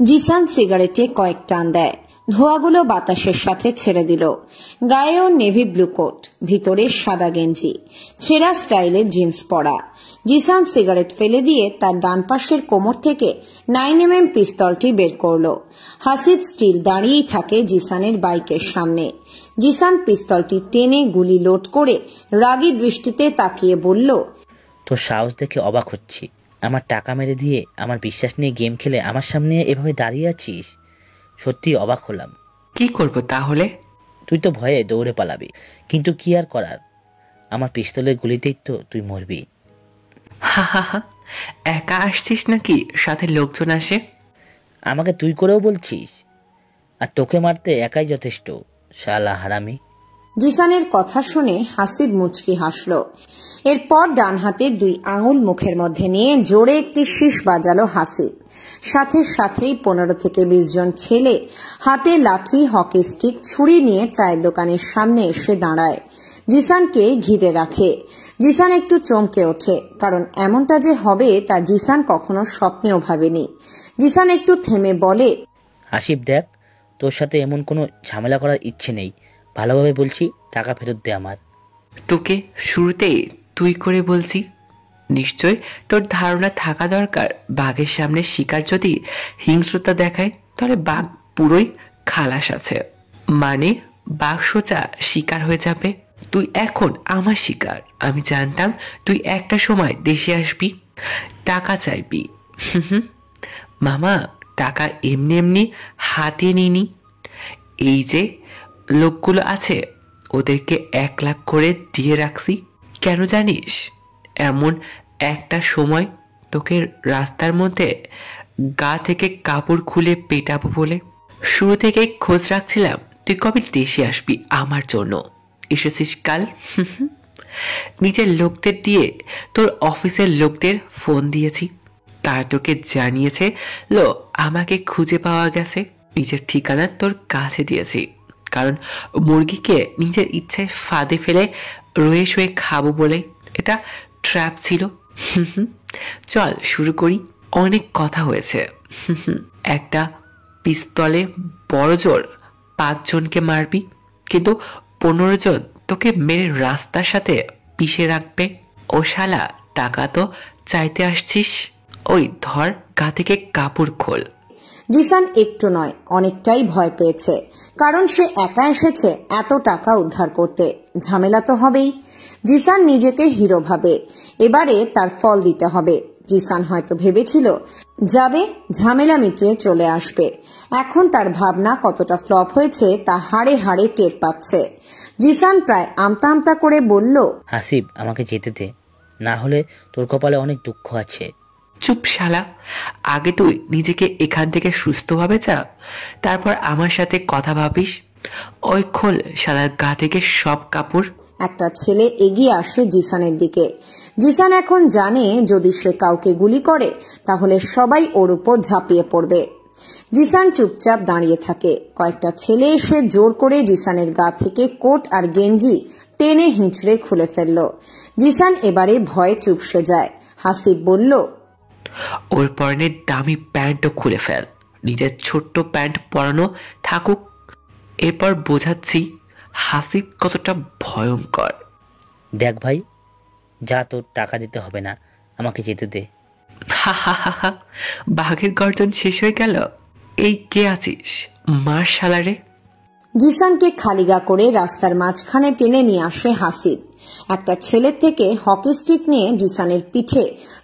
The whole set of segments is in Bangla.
জিসান সিগারেটে কয়েক টান দেয়। ধোঁয়াগুলো বাতাসের সাথে ছেড়ে দিল। গায়েও নেভি ব্লু কোট, ভিতরে সাদা গেঞ্জি, ছেঁড়া স্টাইলের জিন্স পরা। জিসান সিগারেট ফেলে দিয়ে তার ডান পাশের কোমর থেকে 9mm পিস্তলটি বের করল। হাসিব স্টিল দাঁড়িয়েই থাকে জিসানের বাইকের সামনে। জিসান পিস্তলটি টেনে গুলি লোড করে রাগী দৃষ্টিতে তাকিয়ে বলল, তোর সাহস দেখে অবাক হচ্ছি। আমার টাকা মেরে দিয়ে আমার বিশ্বাস নিয়ে গেম খেলে আমার সামনে এভাবে দাঁড়িয়ে আছিস, সত্যি অবাক হলাম। কি করব তাহলে? তুই তো ভয়ে দৌড়ে পালাবি, কিন্তু কি আর করার, আমার পিস্তলের গুলিতেই তো তুই মরবি। হা হা হা, একা আসছিস নাকি সাথে লোকজন আসে? আমাকে তুই করেও বলছিস? আর তোকে মারতে একাই যথেষ্ট, শালা হারামি। জিসানের কথা শুনে হাসিব মুচকি হাসল। এরপর ডান হাতের 2 আঙুল মুখের মধ্যে নিয়ে জোরে একটি শীষ বাজালো হাসিব। সাথে সাথেই 15 থেকে 20 জন ছেলে হাতে লাঠি, হকি স্টিক, ছুরি নিয়ে চায়ের দোকানের সামনে এসে দাঁড়ায়। জিসানকে ঘিরে রাখে। জিসান একটু চমকে ওঠে, কারণ এমনটা যে হবে তা জিসান কখনো স্বপ্নেও ভাবেনি। জিসান একটু থেমে বলে, হাসিব দেখ, তোর সাথে এমন কোনো ঝামেলা করার ইচ্ছে নেই, ভালোভাবে বলছি, টাকা ফেরত দে আমার। তোকে শুরুতেই তুই করে বলছি, নিশ্চয় তোর ধারণা থাকা দরকার বাঘের সামনে শিকার যদি হিংস্রতা দেখায় তাহলে বাঘ পুরোই খালাস আছে, মানে বাঘ সোজা শিকার হয়ে যাবে। তুই এখন আমার শিকার। আমি জানতাম তুই একটা সময় দেশে আসবি, টাকা চাইবি। মামা, টাকা এমনি এমনি হাতে নিনি। এই যে লোকগুলো আছে ওদেরকে 1 লাখ করে দিয়ে রাখছি। কেন জানিস? এমন একটা সময় তোকে রাস্তার মধ্যে গা থেকে কাপড় খুলে পেটাবো বলে। শুরু থেকে খোঁজ রাখছিলাম তুই কবে দেশে আসবি আমার জন্য। এসেছিস কাল। নিজের লোকদের দিয়ে তোর অফিসের লোকদের ফোন দিয়েছি, তারা তোকে জানিয়েছে লো আমাকে খুঁজে পাওয়া গেছে। নিজের ঠিকানা তোর কাছে দিয়েছি, কারণ মুরগিকে নিজের ইচ্ছায় ফাঁদে ফেলে রয়ে শুয়ে খাবো বলে। এটা ট্র্যাপ ছিল। চল শুরু করি, অনেক কথা হয়েছে। একটা পিস্তলে বড় জোর 5 জনকে মারবি, কিন্তু 15 জন তোকে মেরে রাস্তার সাথে পিষে রাখবে। ও শালা, টাকা তো চাইতে আসছিস, ওই ধর গা থেকে কাপড় খোল। জিসান একটু নয়, অনেকটাই ভয় পেয়েছে, কারণ সে একা এসেছে এত টাকা উদ্ধার করতে। ঝামেলা তো হবেই। জিসান নিজেকে হিরো ভাবে, এবারে তার ফল দিতে হবে। জিসান হয়তো ভেবেছিল যাবে, ঝামেলা মিটিয়ে চলে আসবে। এখন তার ভাবনা কতটা ফ্লপ হয়েছে তা হাড়ে হাড়ে টের পাচ্ছে। জিসান প্রায় আমতা আমতা করে বলল, হাসিব, আমাকে যেতে দে, না হলে তোর কপালে অনেক দুঃখ আছে। চুপ শালা, আগে তুই নিজেকে এখান থেকে সুস্থভাবে যা, তারপর আমার সাথে কথা ভাবিস। ওই খোল শালার গা থেকে সব কাপড়। একটা ছেলে এগিয়ে আসে জিসানের দিকে। জিসান এখন জানে যদি সে কাউকে গুলি করে তাহলে সবাই ওর উপর ঝাঁপিয়ে পড়বে। জিসান চুপচাপ দাঁড়িয়ে থাকে। কয়েকটা ছেলে এসে জোর করে জিসানের গা থেকে কোট আর গেঞ্জি টেনে হিঁচড়ে খুলে ফেলল। জিসান এবারে ভয়ে চুপসে যায়। হাসিব বলল, ওর পরনের দামি প্যান্টও খুলে ফেল, নিজের ছোট্ট প্যান্ট পরানো থাকুক। এরপর বোঝাচ্ছি হাসিব কতটা ভয়ঙ্কর। দেখ ভাই, যা, তোর টাকা দিতে হবে না, আমাকে যেতে দে। হা হা হা হা, বাঘের গর্জন শেষ হয়ে গেল। এই কে আছিস, মার শালারে। জিসানকে খালিগা করে রাস্তার মাঝখানে টেনে নিয়ে আসে হাসিব। একটা ছেলের থেকে হকি স্টিক নিয়ে জিসানের পিঠে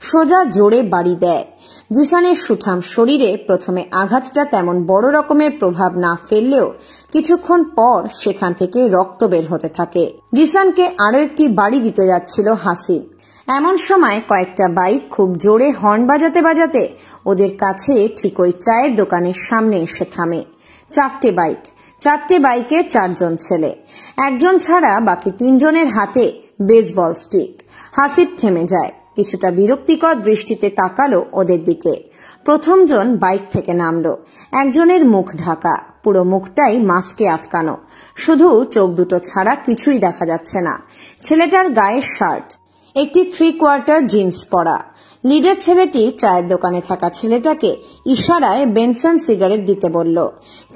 সোজা জোরে বাড়ি দেয়। জিসানের সুঠাম শরীরে প্রথমে আঘাতটা তেমন বড় রকমের প্রভাব না ফেললেও কিছুক্ষণ পর সেখান থেকে রক্ত বের হতে থাকে। জিসানকে আরো একটি বাড়ি দিতে যাচ্ছিল হাসিব। এমন সময় কয়েকটা বাইক খুব জোরে হর্ন বাজাতে বাজাতে ওদের কাছে ঠিক ওই চায়ের দোকানের সামনে এসে থামে। 4টে বাইক, 4টে বাইকে 4 জন ছেলে, একজন ছাড়া বাকি 3 জনের হাতে বেসবল স্টিক। হাসিব থেমে যায়, কিছুটা বিরক্তিকর দৃষ্টিতে তাকালো ওদের দিকে। প্রথম জন বাইক থেকে নামলো। একজনের মুখ ঢাকা, পুরো মুখটাই মাস্কে আটকানো, শুধু চোখ দুটো ছাড়া কিছুই দেখা যাচ্ছে না। ছেলেটার গায়ের শার্ট, একটি 3/4 জিন্স পরা, লিডার ছেলেটি চায়ের দোকানে থাকা ছেলেটাকে ইশারায় বেনসন সিগারেট দিতে বলল।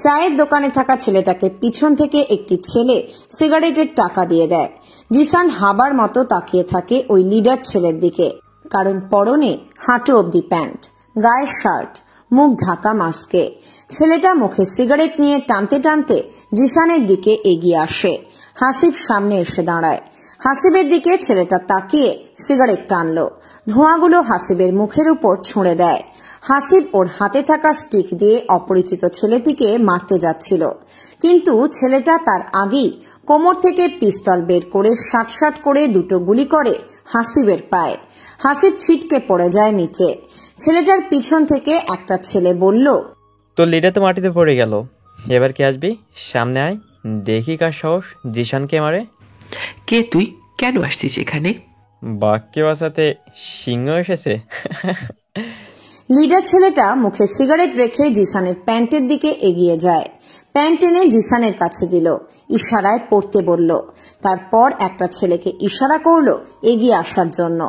চায়ের দোকানে থাকা ছেলেটাকে পিছন থেকে একটি ছেলে সিগারেটের টাকা দিয়ে দেয়। জিসান হাবার মতো তাকিয়ে থাকে ওই লিডার ছেলের দিকে, কারণ পরনে হাঁটু অব্দি প্যান্ট, গায়ে শার্ট, মুখ ঢাকা মাস্কে। ছেলেটা মুখে সিগারেট নিয়ে টানতে টানতে জিসানের দিকে এগিয়ে আসে। হাসিব সামনে এসে দাঁড়ায়। হাসিবের দিকে ছেলেটা তাকিয়ে সিগারেট টানলো। ধোঁয়াগুলো হাসিবের মুখের উপর ছুঁড়ে দেয়। হাসিব ওর হাতে থাকা স্টিক দিয়ে অপরিচিত ছেলেটিকে মারতে যাচ্ছিল, কিন্তু ছেলেটা তার আগেই কোমর থেকে পিস্তল বের করে শাট করে দুটো গুলি করে হাসিবের পায়ে। হাসিব ছিটকে পড়ে যায় নিচে। ছেলেটার পিছন থেকে একটা ছেলে বলল, তোর লিডার তো মাটিতে পড়ে গেল, এবার কি আসবি? সামনে আয়, দেখি কার সাহস জিশানকে মারে। কে তুই? কেন আসছিস এখানে? বাঘকে বাঁচাতে সিংহ এসেছে। লিডার ছেলেটা মুখে সিগারেট রেখে জিসানের প্যান্টের দিকে এগিয়ে যায়। প্যান্ট টেনে জিসানের কাছে দিল, ইশারায় পড়তে বলল। তারপর একটা ছেলেকে ইশারা করলো এগিয়ে আসার জন্য।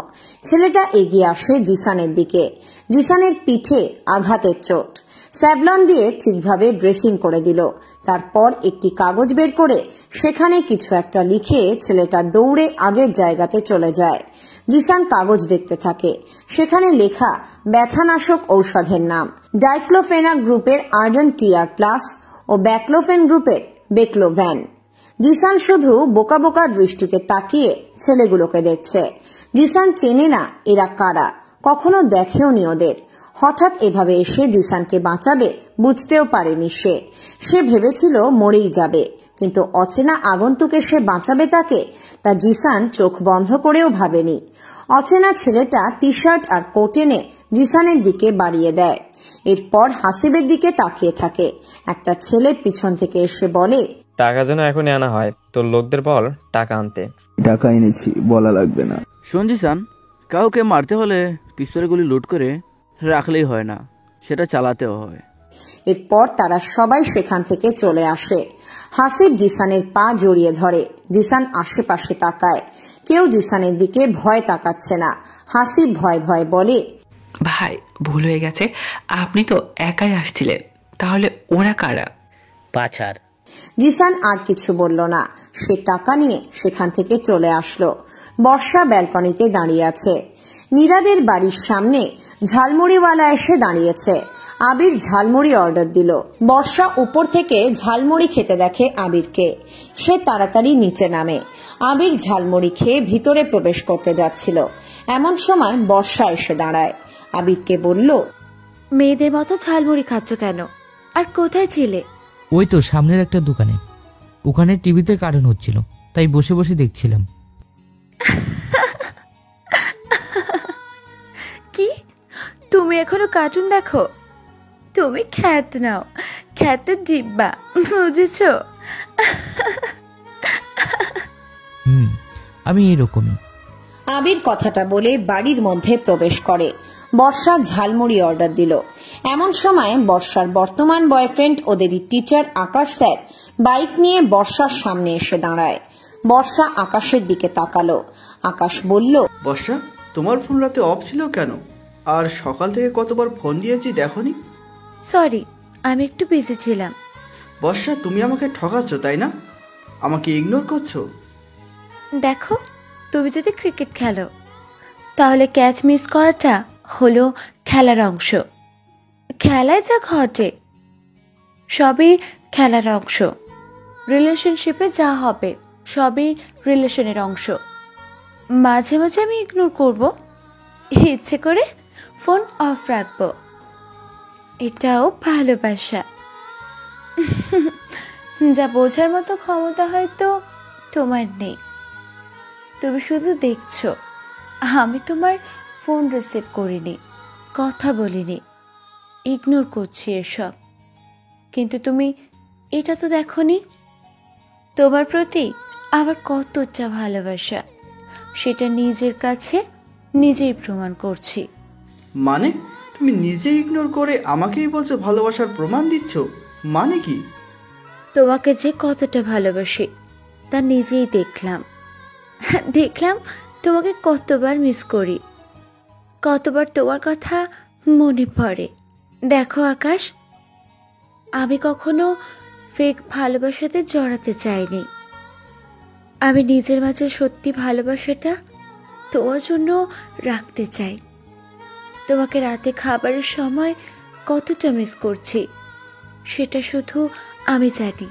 ছেলেটা এগিয়ে আসে জিসানের দিকে। জিসানের পিঠে আঘাতের চোট। স্যাভলন দিয়ে ঠিকভাবে ড্রেসিং করে দিল। তারপর একটি কাগজ বের করে সেখানে কিছু একটা লিখে ছেলেটা দৌড়ে আগের জায়গাতে চলে যায়। জিসান কাগজ দেখতে থাকে। সেখানে লেখা ব্যথানাশক ঔষধের নাম। ডাইক্লোফেনাক গ্রুপের আর্ডেন টিআর প্লাস ও ব্যাকলোফেন গ্রুপের বেকলোভ্যান। জিসান শুধু বোকা বোকা দৃষ্টিতে তাকিয়ে ছেলেগুলোকে দেখছে। জিসান চেনে না এরা কারা, কখনো দেখেও নি ওদের। হঠাৎ এভাবে এসে জিসানকে বাঁচাবে বুঝতেও পারেনি সে ভেবেছিল মরেই যাবে, কিন্তু অচেনা আগন্তুক এসে বাঁচাবে তাকে, তা জিসান চোখ বন্ধ করেও ভাবেনি। অচেনা ছেলেটা টি শার্ট আর কোট এনে জিসানের দিকে বাড়িয়ে দেয়। এরপর হাসিবের দিকে তাকিয়ে থাকে। একটা ছেলে পিছন থেকে এসে বলে, টাকা যেন এখনই আনা হয়, তোর লোকদের বল টাকা আনতে। টাকা এনেছি, বলা লাগবে না। শোন জিসান, কাউকে মারতে হলে পিস্তলের গুলি লুট করে রাখলেই হয় না, সেটা চালাতেও হয়। এরপর তারা সবাই সেখান থেকে চলে আসে। হাসিব জিসানের পা জড়িয়ে ধরে। জিসান আশেপাশে তাকায়, কেউ জিসানের দিকে ভয় তাকাচ্ছে না। হাসিব ভয় ভয় বলে, ভাই ভুল হয়ে গেছে, আপনি তো একাই আসছিলেন, তাহলে ওরা কারা? পাছার। জিসান আর কিছু বলল না। সে টাকা নিয়ে সেখান থেকে চলে আসলো। বর্ষা ব্যালকনিতে দাঁড়িয়ে আছে। নীরাদের বাড়ির সামনে ঝালমুড়িওয়ালা এসে দাঁড়িয়েছে। আবির ঝালমুড়ি অর্ডার দিল। বর্ষা উপর থেকে ঝালমুড়ি খেতে দেখে আবিরকে। সে তাড়াতাড়ি নিচে নামে। আবির ঝালমুড়ি খেয়ে ভিতরে প্রবেশ করতে যাচ্ছিল, এমন সময় বর্ষা এসে দাঁড়ায়। আবিরকে বলল, মেয়েদের মতো ঝালমুড়ি খাচ্ছ কেন? আর কোথায় ছিলে? ওই তো সামনের একটা দোকানে, ওখানে টিভিতে কার্টুন হচ্ছিল, তাই বসে বসে দেখছিলাম। কি, তুমি এখনো কার্টুন দেখো? তুমি খ্যাত নাও, খ্যাতের জিব্বা, বুঝেছো? আমি এরকমই। আবির কথাটা বলে বাড়ির মধ্যে প্রবেশ করে। বর্ষা ঝালমুড়ি অর্ডার দিল। এমন সময় বর্ষার বর্তমান বয়ফ্রেন্ড ওদেরই টিচার আকাশ স্যার বাইক নিয়ে বর্ষার সামনে এসে দাঁড়ায়। বর্ষা আকাশের দিকে তাকালো। আকাশ বলল, বর্ষা, তোমার ফোন রাতে অফ ছিল কেন? আর সকাল থেকে কতবার ফোন দিয়েছি দেখোনি? সরি, আমি একটু বিজি ছিলাম। বর্ষা, তুমি আমাকে ঠকাচ্ছ তাই না? আমাকে ইগনোর করছো? দেখো, তুমি যদি ক্রিকেট খেলো তাহলে ক্যাচ মিস করাটা হলো খেলার অংশ। খেলায় যা ঘটে সবই খেলার অংশ। রিলেশনশিপে যা হবে সবই রিলেশনের অংশ। মাঝে মাঝে আমি ইগনোর করব, ইচ্ছে করে ফোন অফ রাখবো, এটাও ভালোবাসা। যা বোঝার মতো ক্ষমতা হয়তো তোমার নেই। তুমি শুধু দেখছো, আমি তোমার ফোন রিসিভ করিনি, কথা বলিনি, ইগনোর করছি এসব। কিন্তু তুমি এটা তো দেখোনি, তোমার প্রতি আবার কতটা ভালোবাসা সেটা নিজের কাছে নিজেই প্রমাণ করছি। মানে তুমি নিজে ইগনোর করে আমাকেই বলছো ভালোবাসার প্রমাণ দিচ্ছ? মানে কি? তোমাকে যে কতটা ভালোবাসি তা নিজেই দেখলাম। দেখলাম তোমাকে কতবার মিস করি। কতবার তোমার কথা মনে পড়ে। দেখো আকাশ, আমি কখনো ফেক ভালোবাসাতে জড়াতে চাইনি। আমি নিজের মাঝে সত্যি ভালোবাসাটা তোমার জন্য রাখতে চাই। তোমাকে রাতে খাবারের সময় কতটা মিস করছি সেটা শুধু আমি জানি।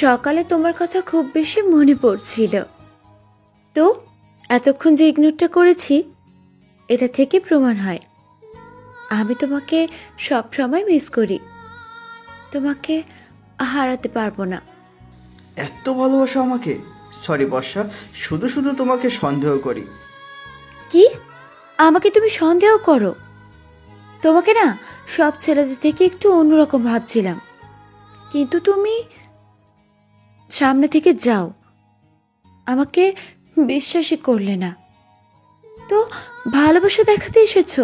সকালে তোমার কথা খুব বেশি মনে পড়ছিল। তো এতক্ষণ যে ইগনোরটা করেছি এটা থেকে প্রমাণ হয় আমি তোমাকে সব সময় মিস করি। তোমাকে হারাতে পারবো না। এত ভালোবাসো আমাকে? সরি বর্ষা, শুধু শুধু তোমাকে সন্দেহ করি। কি? আমাকে তুমি সন্দেহ করো? তোমাকে না সব ছেলেদের থেকে একটু অন্যরকম ভাবছিলাম, কিন্তু তুমি সামনে থেকে যাও, আমাকে বিশ্বাসই করলে না। তো ভালোবাসা দেখাতে এসেছো?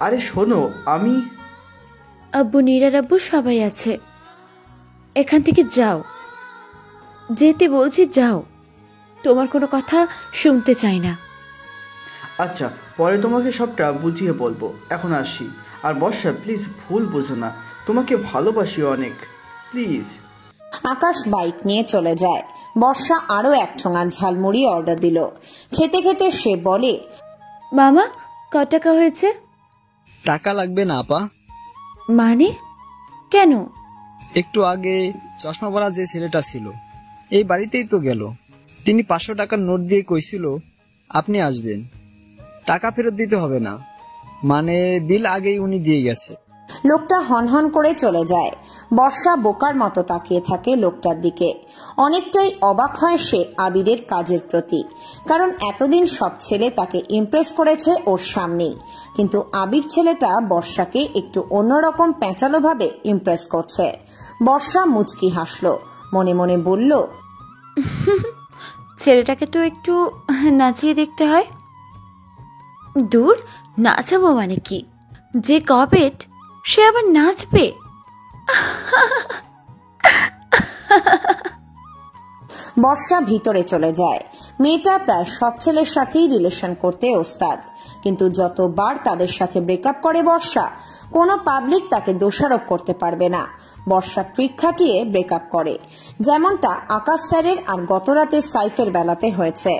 আরে শোনো, আমি আব্বু, নীরার আব্বু সবাই আছে। এখান থেকে যাও, যেতে বলছি যাও। তোমার কোনো কথা শুনতে চাই না। আচ্ছা, পরে তোমাকে সবটা বুঝিয়ে বলবো। এখন আসি। আর বর্ষা প্লিজ ভুল বুঝো না, তোমাকে ভালোবাসি অনেক, প্লিজ। আকাশ বাইক নিয়ে চলে যায়। বর্ষা আরো এক ঠোঙা ঝালমুড়ি অর্ডার দিল। খেতে খেতে সে বলে, মামা কত টাকা হয়েছে? টাকা লাগবে না আপা। মানে কেন? একটু আগে চশমা পরা যে ছেলেটা ছিল এই বাড়িতেই তো গেল। তিনি 500 টাকার নোট দিয়ে কইছিল আপনি আসবেন, টাকা ফেরত দিতে হবে না, মানে বিল আগেই উনি দিয়ে গেছে। লোকটা হনহন করে চলে যায়। বর্ষা বোকার মতো তাকিয়ে থাকে লোকটার দিকে। অনেকটাই অবাক হয় সে আবিরের কাজের প্রতি, কারণ এতদিন সব ছেলে তাকে ইমপ্রেস করেছে ওর সামনেই, কিন্তু আবির ছেলেটা বর্ষাকে একটু অন্যরকম প্যাঁচালো ভাবে ইমপ্রেস করছে। বর্ষা মুচকি হাসলো, মনে মনে বলল, ছেলেটাকে তো একটু নাচিয়ে দেখতে হয়। দূর, নাচাবো মানে কি? যে কবেট সে আবার নাচবে? বর্ষা ভিতরে চলে যায়। মেয়েটা প্রায় সব ছেলের সাথেই রিলেশন করতে ওস্তাদ, কিন্তু যতবার তাদের সাথে ব্রেকআপ করে বর্ষা, কোনো পাবলিক তাকে দোষারোপ করতে পারবে না। বর্ষা ট্রিক খাটিয়ে ব্রেকআপ করে, যেমনটা আকাশ স্যারের আর গতরাতে সাইফের বেলাতে হয়েছে।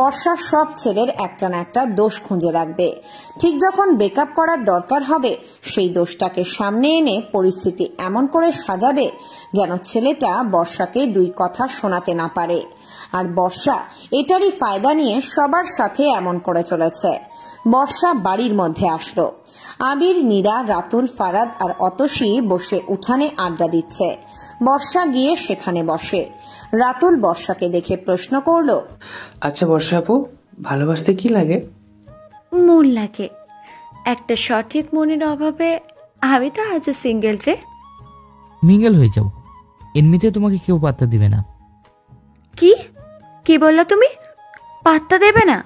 বর্ষা সব ছেলের একটা না একটা দোষ খুঁজে রাখবে। ঠিক যখন ব্রেকআপ করার দরকার হবে সেই দোষটাকে সামনে এনে পরিস্থিতি এমন করে সাজাবে যেন ছেলেটা বর্ষাকে দুই কথা শোনাতে না পারে। আর বর্ষা এটারই ফায়দা নিয়ে সবার সাথে এমন করে চলেছে। বর্ষা বাড়ির মধ্যে আসলো। আবির, নীরা, রাতুল, ফারাদ আর অতসী বসে উঠানে আড্ডা দিচ্ছে। বর্ষা গিয়ে সেখানে বসে। রাতুল বর্ষাকে দেখে প্রশ্ন করলো, আচ্ছা বর্ষা আপু, ভালোবাসতে কি লাগে? মন লাগে। একটা সঠিক মনের অভাবে আমি তো আজও সিঙ্গেল রে। মিঙ্গেল হয়ে যাও, এমনিতে তোমাকে কেউ পাত্তা দিবে না। কি কি বললা তুমি? পাত্তা দেবে না?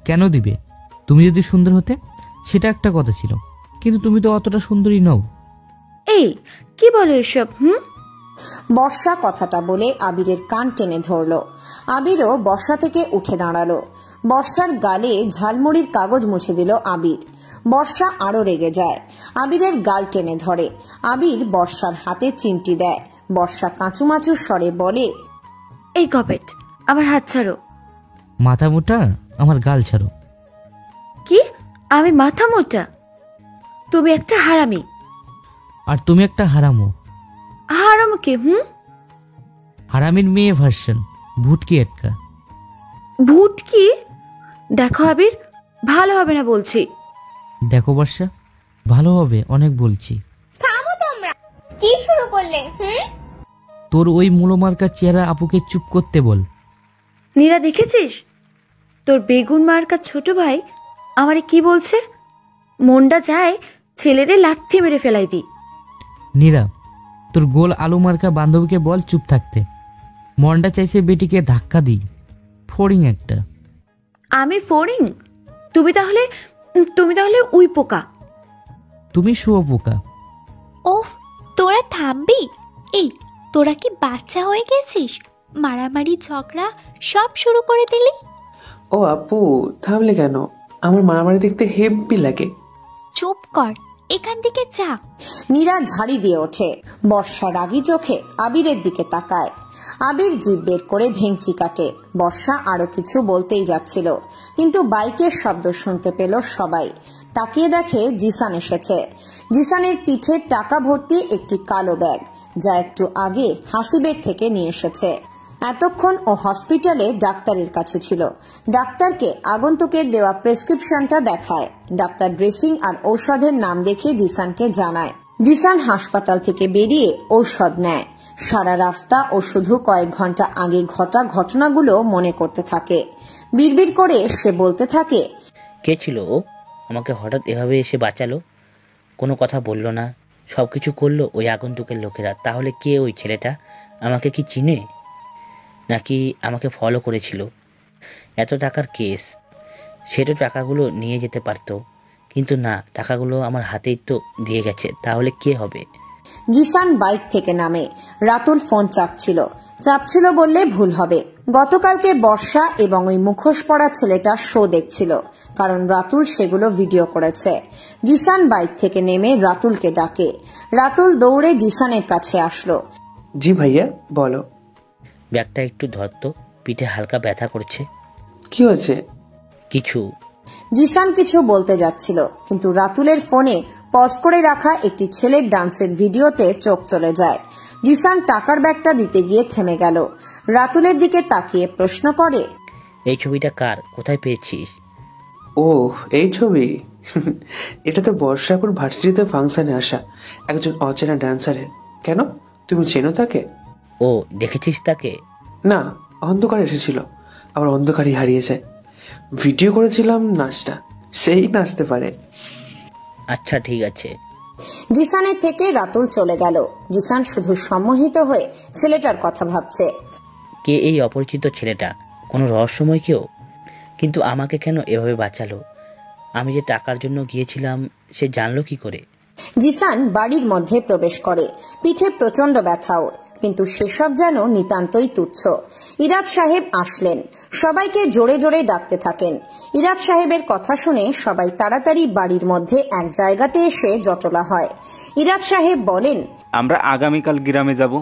কেন দিবে? তুমি যদি সুন্দর হতে সেটা একটা কথা ছিল, কিন্তু তুমি তো অতটা সুন্দরী নও। এই কি বলো এসব? বর্ষা কথাটা বলে আবিরের কান টেনে ধরলো। আবিরও বর্ষা থেকে উঠে দাঁড়ালো। বর্ষার গালে ঝালমুড়ির কাগজ মুছে দিল আবির। বর্ষা আরো রেগে যায়, আবিরের গাল টেনে ধরে। আবির বর্ষার হাতে চিমটি দেয়। বর্ষা কাঁচুমাচুর স্বরে বলে, এই কপেট, আমার হাত ছাড়ো। মাথা মোটা, আমার গাল ছাড়ো। কি? আমি মাথা মোটা? তুমি একটা হারামি। আর তুমি একটা হারামো। হারামো কি? হারামির মেয়ে ভার্সন, ভুটকি একটা। ভুটকি? দেখো আবির, ভালো হবে না বলছি। দেখো বর্ষা, ভালো হবে অনেক বলছি। থামো তোমরা, কি শুরু করলে? তোর ওই মুলোমার্কা চেহারা আপুকে চুপ করতে বল। নীরা, দেখেছিস তোর বেগুন মার্কা ছোট ভাই আমারে কি বলছে? মনটা যায় ছেলেরে লাথি মেরে ফেলাই দি। নীরা, তোর গোল আলু মার্কা বান্ধবীকে বল চুপ থাকতে। মনটা চাইছে বেটিকে ধাক্কা দিই। ফড়িং একটা। আমি ফড়িং? তুমি তাহলে উই পোকা। তুমি শুয়ো পোকা। ওফ, তোরা থামবি? এই, তোরা কি বাচ্চা হয়ে গেছিস? মারামারি ঝগড়া সব শুরু করে দিলি। ও আপু, থামলে কেন? আমার মারামারি দেখতে হেব্বি লাগে। চুপ কর, এখান থেকে যা। নীরা ঝাড়ি দিয়ে ওঠে। বর্ষা রাগী চোখে আবিরের দিকে তাকায়। আবির জিভ বের করে ভেঙচি কাটে। বর্ষা আরো কিছু বলতেই যাচ্ছিল, কিন্তু বাইকের শব্দ শুনতে পেল সবাই। তাকিয়ে দেখে জিসান এসেছে। জিসানের পিঠে টাকা ভর্তি একটি কালো ব্যাগ, যা একটু আগে হাসিবের থেকে নিয়ে এসেছে। এতক্ষণ ও হসপিটালে ডাক্তারের কাছে ছিল। ডাক্তারকে আগন্তুকের দেওয়া প্রেসক্রিপশনটা দেখায়। ডাক্তার ড্রেসিং আর ঔষধের নাম দেখে জিসানকে জানায়। জিসান হাসপাতাল থেকে বেরিয়ে ঔষধ নেয়। সারা রাস্তা ও শুধু কয়েক ঘন্টা আগে ঘটা ঘটনাগুলো মনে করতে থাকে। বিড়বিড় করে সে বলতে থাকে, কে ছিল ও? আমাকে হঠাৎ এভাবে এসে বাঁচালো, কোনো কথা বলল না, সবকিছু করলো ওই আগন্তুকের লোকেরা। তাহলে কে ওই ছেলেটা? আমাকে কি চিনে, নাকি আমাকে ফলো করেছিল? এত টাকার কেস, সে তো টাকাগুলো নিয়ে যেতে পারতো, কিন্তু না, টাকাগুলো আমার হাতেই তো দিয়ে গেছে। তাহলে কে হবে? জিসান বাইক থেকে নামে। রাতুল ফোন চাপছিল বললে ভুল হবে। গতকালকে বর্ষা এবং ওই মুখোশ পরা ছেলেটা শো দেখছিল, কারণ রাতুল সেগুলো ভিডিও করেছে। জিসান বাইক থেকে নেমে রাতুলকে ডাকে। রাতুল দৌড়ে জিসানের কাছে আসলো। জি ভাইয়া, বলো। ব্যাগটা একটু ধরতো, পিঠে হালকা ব্যথা করছে। কি হয়েছে? কিছু। জিসান কিছু বলতে যাচ্ছিল, কিন্তু রাতুলের ফোনে পজ করে রাখা একটি ছেলের ডান্সের ভিডিওতে চোখ চলে যায়। জিসান টাকার ব্যাগটা দিতে গিয়ে থেমে গেল। রাতুলের দিকে তাকিয়ে প্রশ্ন করে, এই ছবিটা কার? কোথায় পেয়েছিস? ও, এই ছবি? এটা তো বর্ষাপুর ভার্সিটিতে ফাংশনে আসা একজন অচেনা ডান্সারের। কেন, তুমি চেনো তাকে? ও, দেখেছিস তাকে? না, অন্ধকার এসেছিল, আবার অন্ধকারই হারিয়ে যায়। ভিডিও করেছিলাম নাচটা, সেই নাচতে পারে। আচ্ছা ঠিক আছে। জিসানের থেকে রাতুল চলে গেল। জিসান শুধু সম্মোহিত হয়ে ছেলেটার কথা ভাবছে। কে এই অপরিচিত ছেলেটা? কোনো রহস্যময় কেউ? কিন্তু আমাকে কেন এভাবে বাঁচালো? আমি যে টাকার জন্য গিয়েছিলাম, সে জানলো কি করে? জিসান বাড়ির মধ্যে প্রবেশ করে। পিঠে প্রচন্ড ব্যথা ওর, কিন্তু সেসব যেন নিতান্তই তুচ্ছ। ইরাজ সাহেব আসলেন। সবাইকে জোরে জোরে ডাকতে থাকেন। ইরাজ সাহেবের কথা শুনে সবাই তাড়াতাড়ি বাড়ির মধ্যে এক জায়গাতে এসে জটলা হয়। ইরাজ সাহেব বলেন, আমরা আগামীকাল গ্রামে যাব।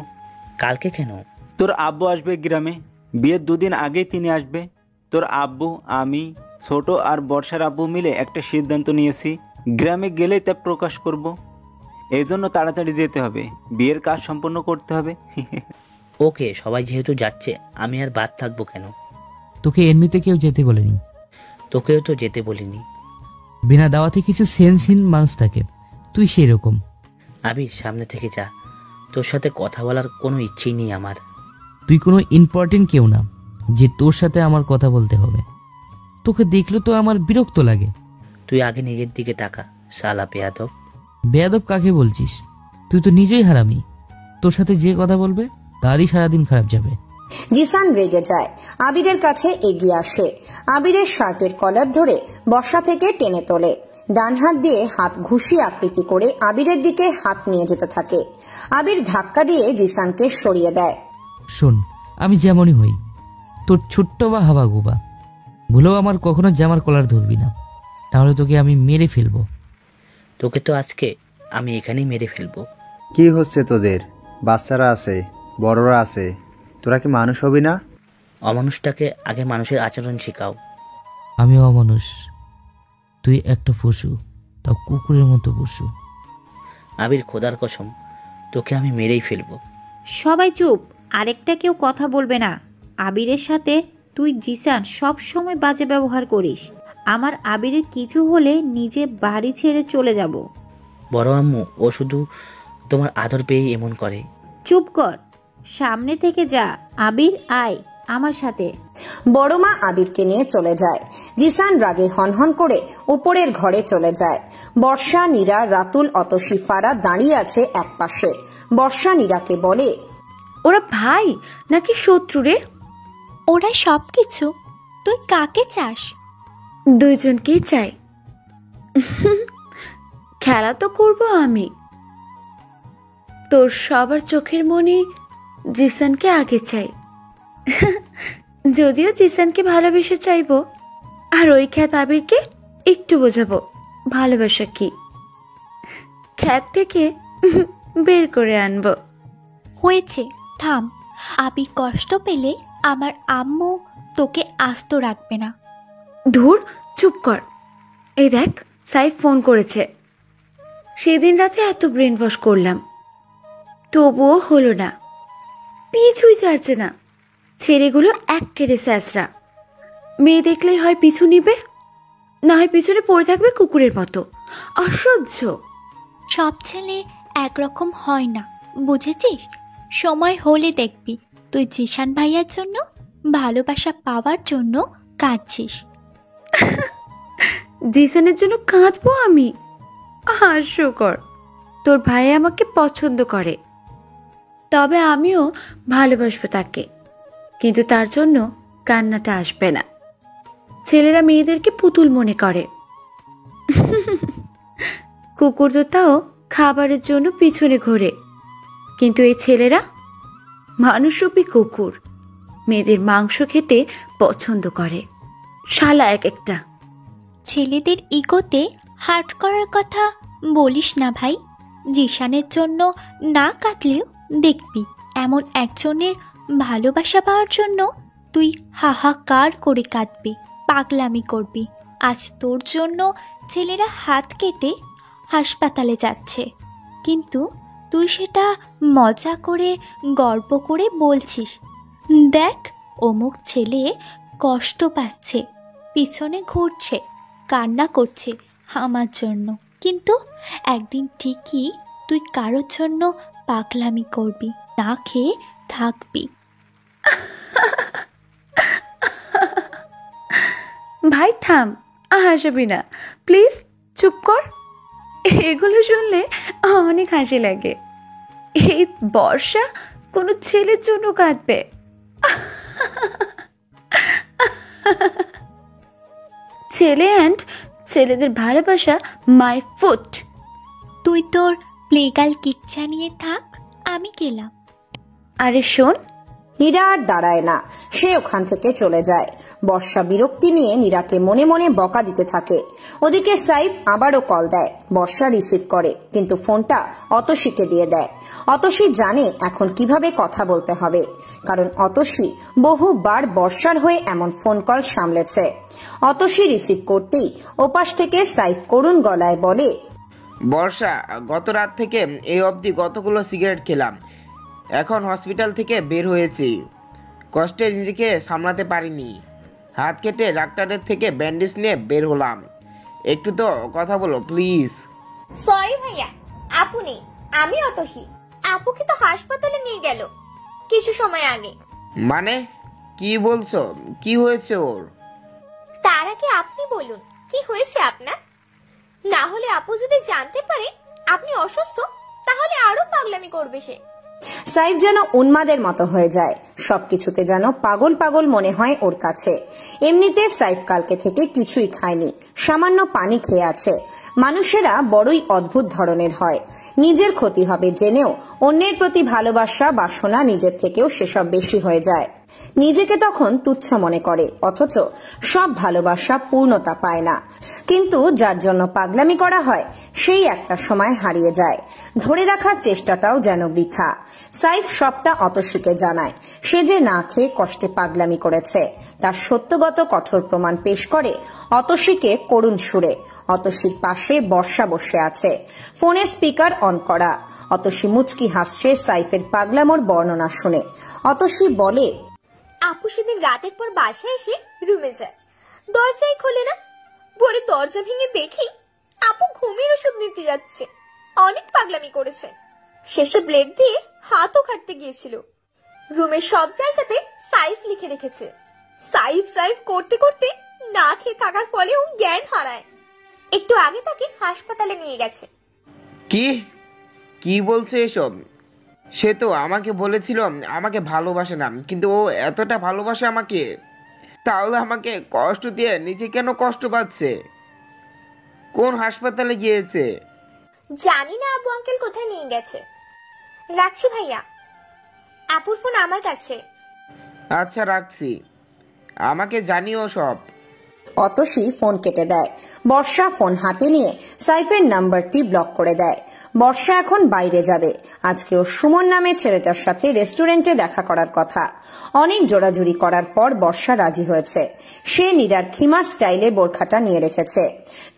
কালকে কেন? তোর আব্বু আসবে গ্রামে, বিয়ের 2 দিন আগে তিনি আসবে। তোর আব্বু, আমি, ছোট আর বর্ষার আব্বু মিলে একটা সিদ্ধান্ত নিয়েছি, গ্রামে গেলেই তা প্রকাশ করব। এই জন্য তাড়াতাড়ি যেতে হবে, বিয়ের কাজ সম্পন্ন করতে হবে। ওকে, সবাই যেহেতু যাচ্ছে, আমি আর বাদ থাকবো কেন? তোকে এমনিতে কেউ যেতে বলেনি। তোকেও তো যেতে বলিনি। বিনা দাওয়াতে কিছু সেন্সহীন মানুষ থাকে, তুই সেই রকম। আবির, সামনে থেকে যা, তোর সাথে কথা বলার কোনো ইচ্ছেই নেই আমার। তুই কোনো ইম্পর্টেন্ট কেউ না যে তোর সাথে আমার কথা বলতে হবে। তোকে দেখলে তো আমার বিরক্ত লাগে। তুই আগে নিজের দিকে তাকা, শালা বেয়াদব। বেয়াদব কাকে বলছিস? তুই তো নিজেই হারামি। তোর সাথে যে কথা বলবে তারই সারাদিন খারাপ যাবে। জিসান রেগে যায়। আবিরের কাছে এগিয়ে আসে। আবিরের শার্টের কলার ধরে বর্ষা থেকে টেনে তোলে। ডান হাত দিয়ে হাত ঘুষি আকৃতি করে আবিরের দিকে হাত নিয়ে যেতে থাকে। আবির ধাক্কা দিয়ে জিসানকে সরিয়ে দেয়। শোন, আমি যেমনই হই, তোর ছোট্ট বা হাবা গোবা, ভুলেও আমার কখনো জামার কলার ধরবি না, তাহলে তোকে আমি মেরে ফেলবো। তোকে তো আজকে আমি এখানেই মেরে ফেলবো। কি হচ্ছে তোদের? বাচ্চারা আছে, বড়রা আছে, তোরা কি মানুষ হবি না? অমানুষটাকে আগে মানুষের আচরণ শেখাও। আমি অমানুষ, তুই একটা পশু, তাও কুকুরের মতো পশু। আবির, খোদার কসম, তোকে আমি মেরেই ফেলবো। সবাই চুপ, আরেকটা কেউ কথা বলবে না। আবিরের সাথে তুই জিসান সব সময় বাজে ব্যবহার করিস। আমার আবিরের কিছু হলে নিজে বাড়ি ছেড়ে চলে যাব। বড় আম্মু, ও শুধু তোমার আদর পেয়েই এমন করে। চুপ কর, সামনে থেকে যা। আবির, আয় আমার সাথে। বড় মা আবিরকে নিয়ে চলে যায়। জিসান রাগে হনহন করে উপরের ঘরে চলে যায়। বর্ষা, নীরা, রাতুল, অতসী, ফারা দাঁড়িয়ে আছে এক পাশে। বর্ষা নীরাকে বলে, ওরা ভাই নাকি শত্রু রে? ওরা সবকিছু। তুই কাকে চাস? দুইজনকেই চাই। খেলা তো করব আমি। তোর সবার চোখের মনে জিসানকে আগে চাই। যদিও জিসানকে ভালোবেসে চাইবো, আর ওই খ্যাত আবিরকে একটু বোঝাবো ভালোবাসা কি, খ্যাত থেকে বের করে আনবো। হয়েছে, থাম। আবির কষ্ট পেলে আমার আম্মু তোকে আস্ত রাখবে না। ধুর, চুপ কর। এই দেখ, সাইফ ফোন করেছে। সেদিন রাতে এত ব্রেন ওয়াশ করলাম, তবুও হলো না। পিছুই ছাড়ছে না। ছেলেগুলো এক কেড়ে স্যাঁচরা। মেয়ে দেখলেই হয় পিছু নিবে, না হয় পিছনে পড়ে থাকবে কুকুরের মতো। অসহ্য। সব ছেলে একরকম হয় না, বুঝেছিস? সময় হলে দেখবি তুই জিশান ভাইয়ার জন্য ভালোবাসা পাওয়ার জন্য কাঁদছিস। জিসানের জন্য কাঁদবো আমি? হাস্যকর। তোর ভাই আমাকে পছন্দ করে, তবে আমিও ভালোবাসবো তাকে, কিন্তু তার জন্য কান্নাটা আসবে না। ছেলেরা মেয়েদেরকে পুতুল মনে করে। কুকুর তো তাও খাবারের জন্য পিছনে ঘোরে, কিন্তু এই ছেলেরা মানুষরূপী কুকুর, মেয়েদের মাংস খেতে পছন্দ করে। শালা এক একটা। ছেলেদের ইগোতে হার্ট করার কথা বলিস না ভাই। জিশানের জন্য না কাঁদলেও দেখবি এমন একজনের ভালোবাসা পাওয়ার জন্য তুই হাহাকার করে কাঁদবি, পাগলামি করবি। আজ তোর জন্য ছেলেরা হাত কেটে হাসপাতালে যাচ্ছে, কিন্তু তুই সেটা মজা করে গর্ব করে বলছিস, দেখ অমুক ছেলে কষ্ট পাচ্ছে, পিছনে ঘুরছে, কান্না করছে আমার জন্য। কিন্তু একদিন ঠিকই তুই কারোর জন্য পাগলামি করবি, না খেয়ে থাকবি। ভাই থাম, হাসবি না প্লিজ, চুপ কর। এগুলো শুনলে অনেক হাসি লাগে। এই বর্ষা কোনো ছেলের জন্য কাঁদবে? ছেলে অ্যান্ড ছেলেদের ভালোবাসা মাই ফুট। তুই তোর প্লেগাল কিচ্ছা নিয়ে থাক, আমি গেলাম। আরে শোন। নীরা আর দাঁড়ায় না, সে ওখান থেকে চলে যায়। বর্ষা বিরক্তি নিয়ে নীরাকে মনে মনে বকা দিতে থাকে। ওদিকে সাইফ আবারও কল দেয়। বর্ষা রিসিভ করে, কিন্তু ফোনটা অতসীকে দিয়ে দেয়। অতসী জানে এখন কিভাবে কথা বলতে হবে, কারণ অতসী বহুবার বর্ষার হয়ে এমন ফোন কল সামলেছে। অতসী রিসিভ করতেই ওপাশ থেকে সাইফ করুণ গলায় বলে, বর্ষা, গত রাত থেকে এই অবধি কতগুলো সিগারেট খেলাম, এখন হসপিটাল থেকে বের হয়েছি। কষ্টে নিজেকে সামলাতে পারিনি, হাত কেটে ডাক্তারের থেকে ব্যান্ডেজ নিয়ে বের হলাম। একটু তো কথা বলো প্লিজ। সরি ভাইয়া, আপু নেই, আমি অতসী। আপুকে তো হাসপাতালে নিয়ে গেল কিছু সময় আগে। মানে কি বলছো? কি হয়েছে ওর? তার আগে আপনি বলুন কি হয়েছে আপনার, না হলে আপু যদি জানতে পারে আপনি অসুস্থ তাহলে আরো পাগলামি করবে সে। সাইফ যেন উন্মাদের মতো হয়ে যায়, সবকিছুতে যেন পাগল পাগল মনে হয় ওর কাছে। এমনিতে সাইফ কালকে থেকে কিছুই খায়নি, সামান্য পানি খেয়ে আছে। মানুষেরা বড়ই অদ্ভুত ধরনের হয়, নিজের ক্ষতি হবে জেনেও অন্যের প্রতি ভালোবাসা বাসনা নিজের থেকেও সেসব বেশি হয়ে যায়। নিজেকে তখন তুচ্ছ মনে করে, অথচ সব ভালোবাসা পূর্ণতা পায় না। কিন্তু যার জন্য পাগলামি করা হয় সেই একটা সময় হারিয়ে যায়, ধরে রাখার চেষ্টাটাও যেন বৃথা। সাইফ সবটা অতসীকে জানায়। সে যে না খেয়ে কষ্টে পাগলামি করেছে তার সত্যগত কঠোর প্রমাণ পেশ করে অতসীকে করুণ সুরে। অতসীর পাশে বর্ষা বসে আছে, ফোনে স্পিকার অন করা। অতসী মুচকি হাসছে সাইফের পাগলামোর বর্ণনা শুনে। অতসী বলে, আপু সেদিন রাতের পর বাসায় এসে রুমে যায়, দরজাই খোলে না। ভোরে দরজা ভেঙে দেখি আপু ঘুমের ওষুধ নিতে যাচ্ছে। অনেক পাগলামি করেছে, শেষে ব্লেড দিয়ে হাতও কাটতে গিয়েছিল। রুমের সব জায়গাতে সাইফ লিখে রেখেছে। সাইফ সাইফ করতে করতে না খেয়ে থাকার ফলে ও জ্ঞান হারায়। একটু আগে তাকে হাসপাতালে নিয়ে গেছে। কি কি বলছে এসব? সে তো আমাকে বলেছিল আমাকে ভালোবাসে না, কিন্তু ও এতটা ভালোবাসে আমাকে। তাহলে আমাকে কষ্ট দিয়ে নিজে কেন কষ্ট পাচ্ছে? কোন হাসপাতালে গিয়েছে? জানি না আবু আঙ্কেল কোথায় নিয়ে গেছে। রাখছি ভাইয়া, আপুর ফোন আমার কাছে। আচ্ছা রাখছি, আমাকে জানিও সব। অতসী ফোন কেটে দেয়। বর্ষা ফোন হাতে নিয়ে সাইফের নাম্বারটি ব্লক করে দেয়। বর্ষা এখন বাইরে যাবে। আজকেও সুমন নামে ছেলেটার সাথে রেস্টুরেন্টে দেখা করার কথা। অনেক জোরাজুরি করার পর বর্ষা রাজি হয়েছে। সে নীরার খিমা স্টাইলে বোরখাটা নিয়ে রেখেছে,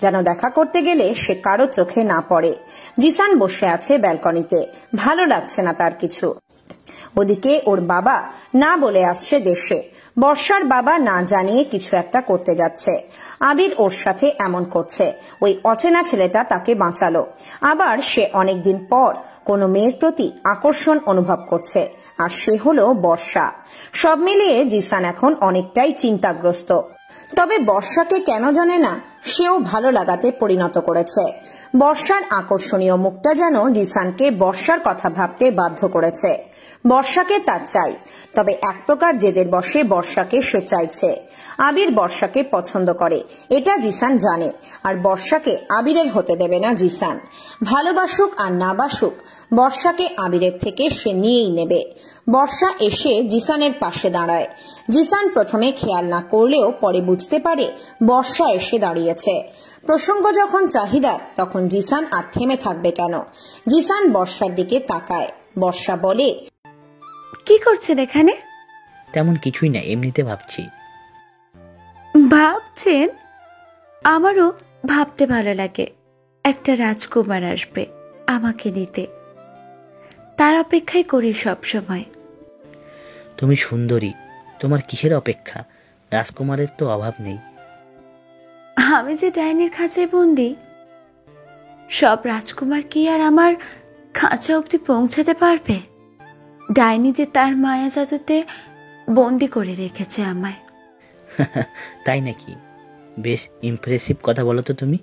যেন দেখা করতে গেলে সে কারো চোখে না পড়ে। জিসান বসে আছে ব্যালকনিতে, ভালো লাগছে না তার কিছু। ওদিকে ওর বাবা না বলে আসছে দেশে। বর্ষার বাবা না জানিয়ে কিছু একটা করতে যাচ্ছে। আবির ওর সাথে এমন করছে, ওই অচেনা ছেলেটা তাকে বাঁচালো। আবার সে অনেকদিন পর কোনো মেয়ের প্রতি আকর্ষণ অনুভব করছে, আর সে হলো বর্ষা। সব মিলিয়ে জিসান এখন অনেকটাই চিন্তাগ্রস্ত। তবে বর্ষাকে কেন জানে না সেও ভালো লাগাতে পরিণত করেছে। বর্ষার আকর্ষণীয় মুখটা যেন জিসানকে বর্ষার কথা ভাবতে বাধ্য করেছে। বর্ষাকে তার চাই, তবে এক প্রকার জেদের বশে বর্ষাকে সে চাইছে। আবির বর্ষাকে পছন্দ করে, এটা জিসান জানে, আর বর্ষাকে আবিরের হতে দেবে না জিসান। ভালোবাসুক আর না বাসুক, বর্ষাকে আবিরের থেকে সে নিয়েই নেবে। বর্ষা এসে জিসানের পাশে দাঁড়ায়। জিসান প্রথমে খেয়াল না করলেও পরে বুঝতে পারে বর্ষা এসে দাঁড়িয়েছে। প্রসঙ্গ যখন চাহিদার, তখন জিসান আর থেমে থাকবে কেন? জিসান বর্ষার দিকে তাকায়। বর্ষা বলে, কি করছেন এখানে? তেমন কিছুই না, এমনিতে ভাবছি। ভাবছেন? আমারও ভাবতে ভালো লাগে। একটা রাজকুমার আসবে আমাকে নিতে, তার অপেক্ষাই করি সব সময়। তুমি সুন্দরী, তোমার কিসের অপেক্ষা? রাজকুমারের তো অভাব নেই। আমি যে ডাইনির খাঁচায় বন্দি, সব রাজকুমার কি আর আমার খাঁচা অবধি পৌঁছাতে পারবে? ডাইনি যে তার মায়া জাদুতে বন্দি করে রেখেছে আমায়। তাই নাকি? বেশ ইমপ্রেসিভ কথা বলো তো তুমি।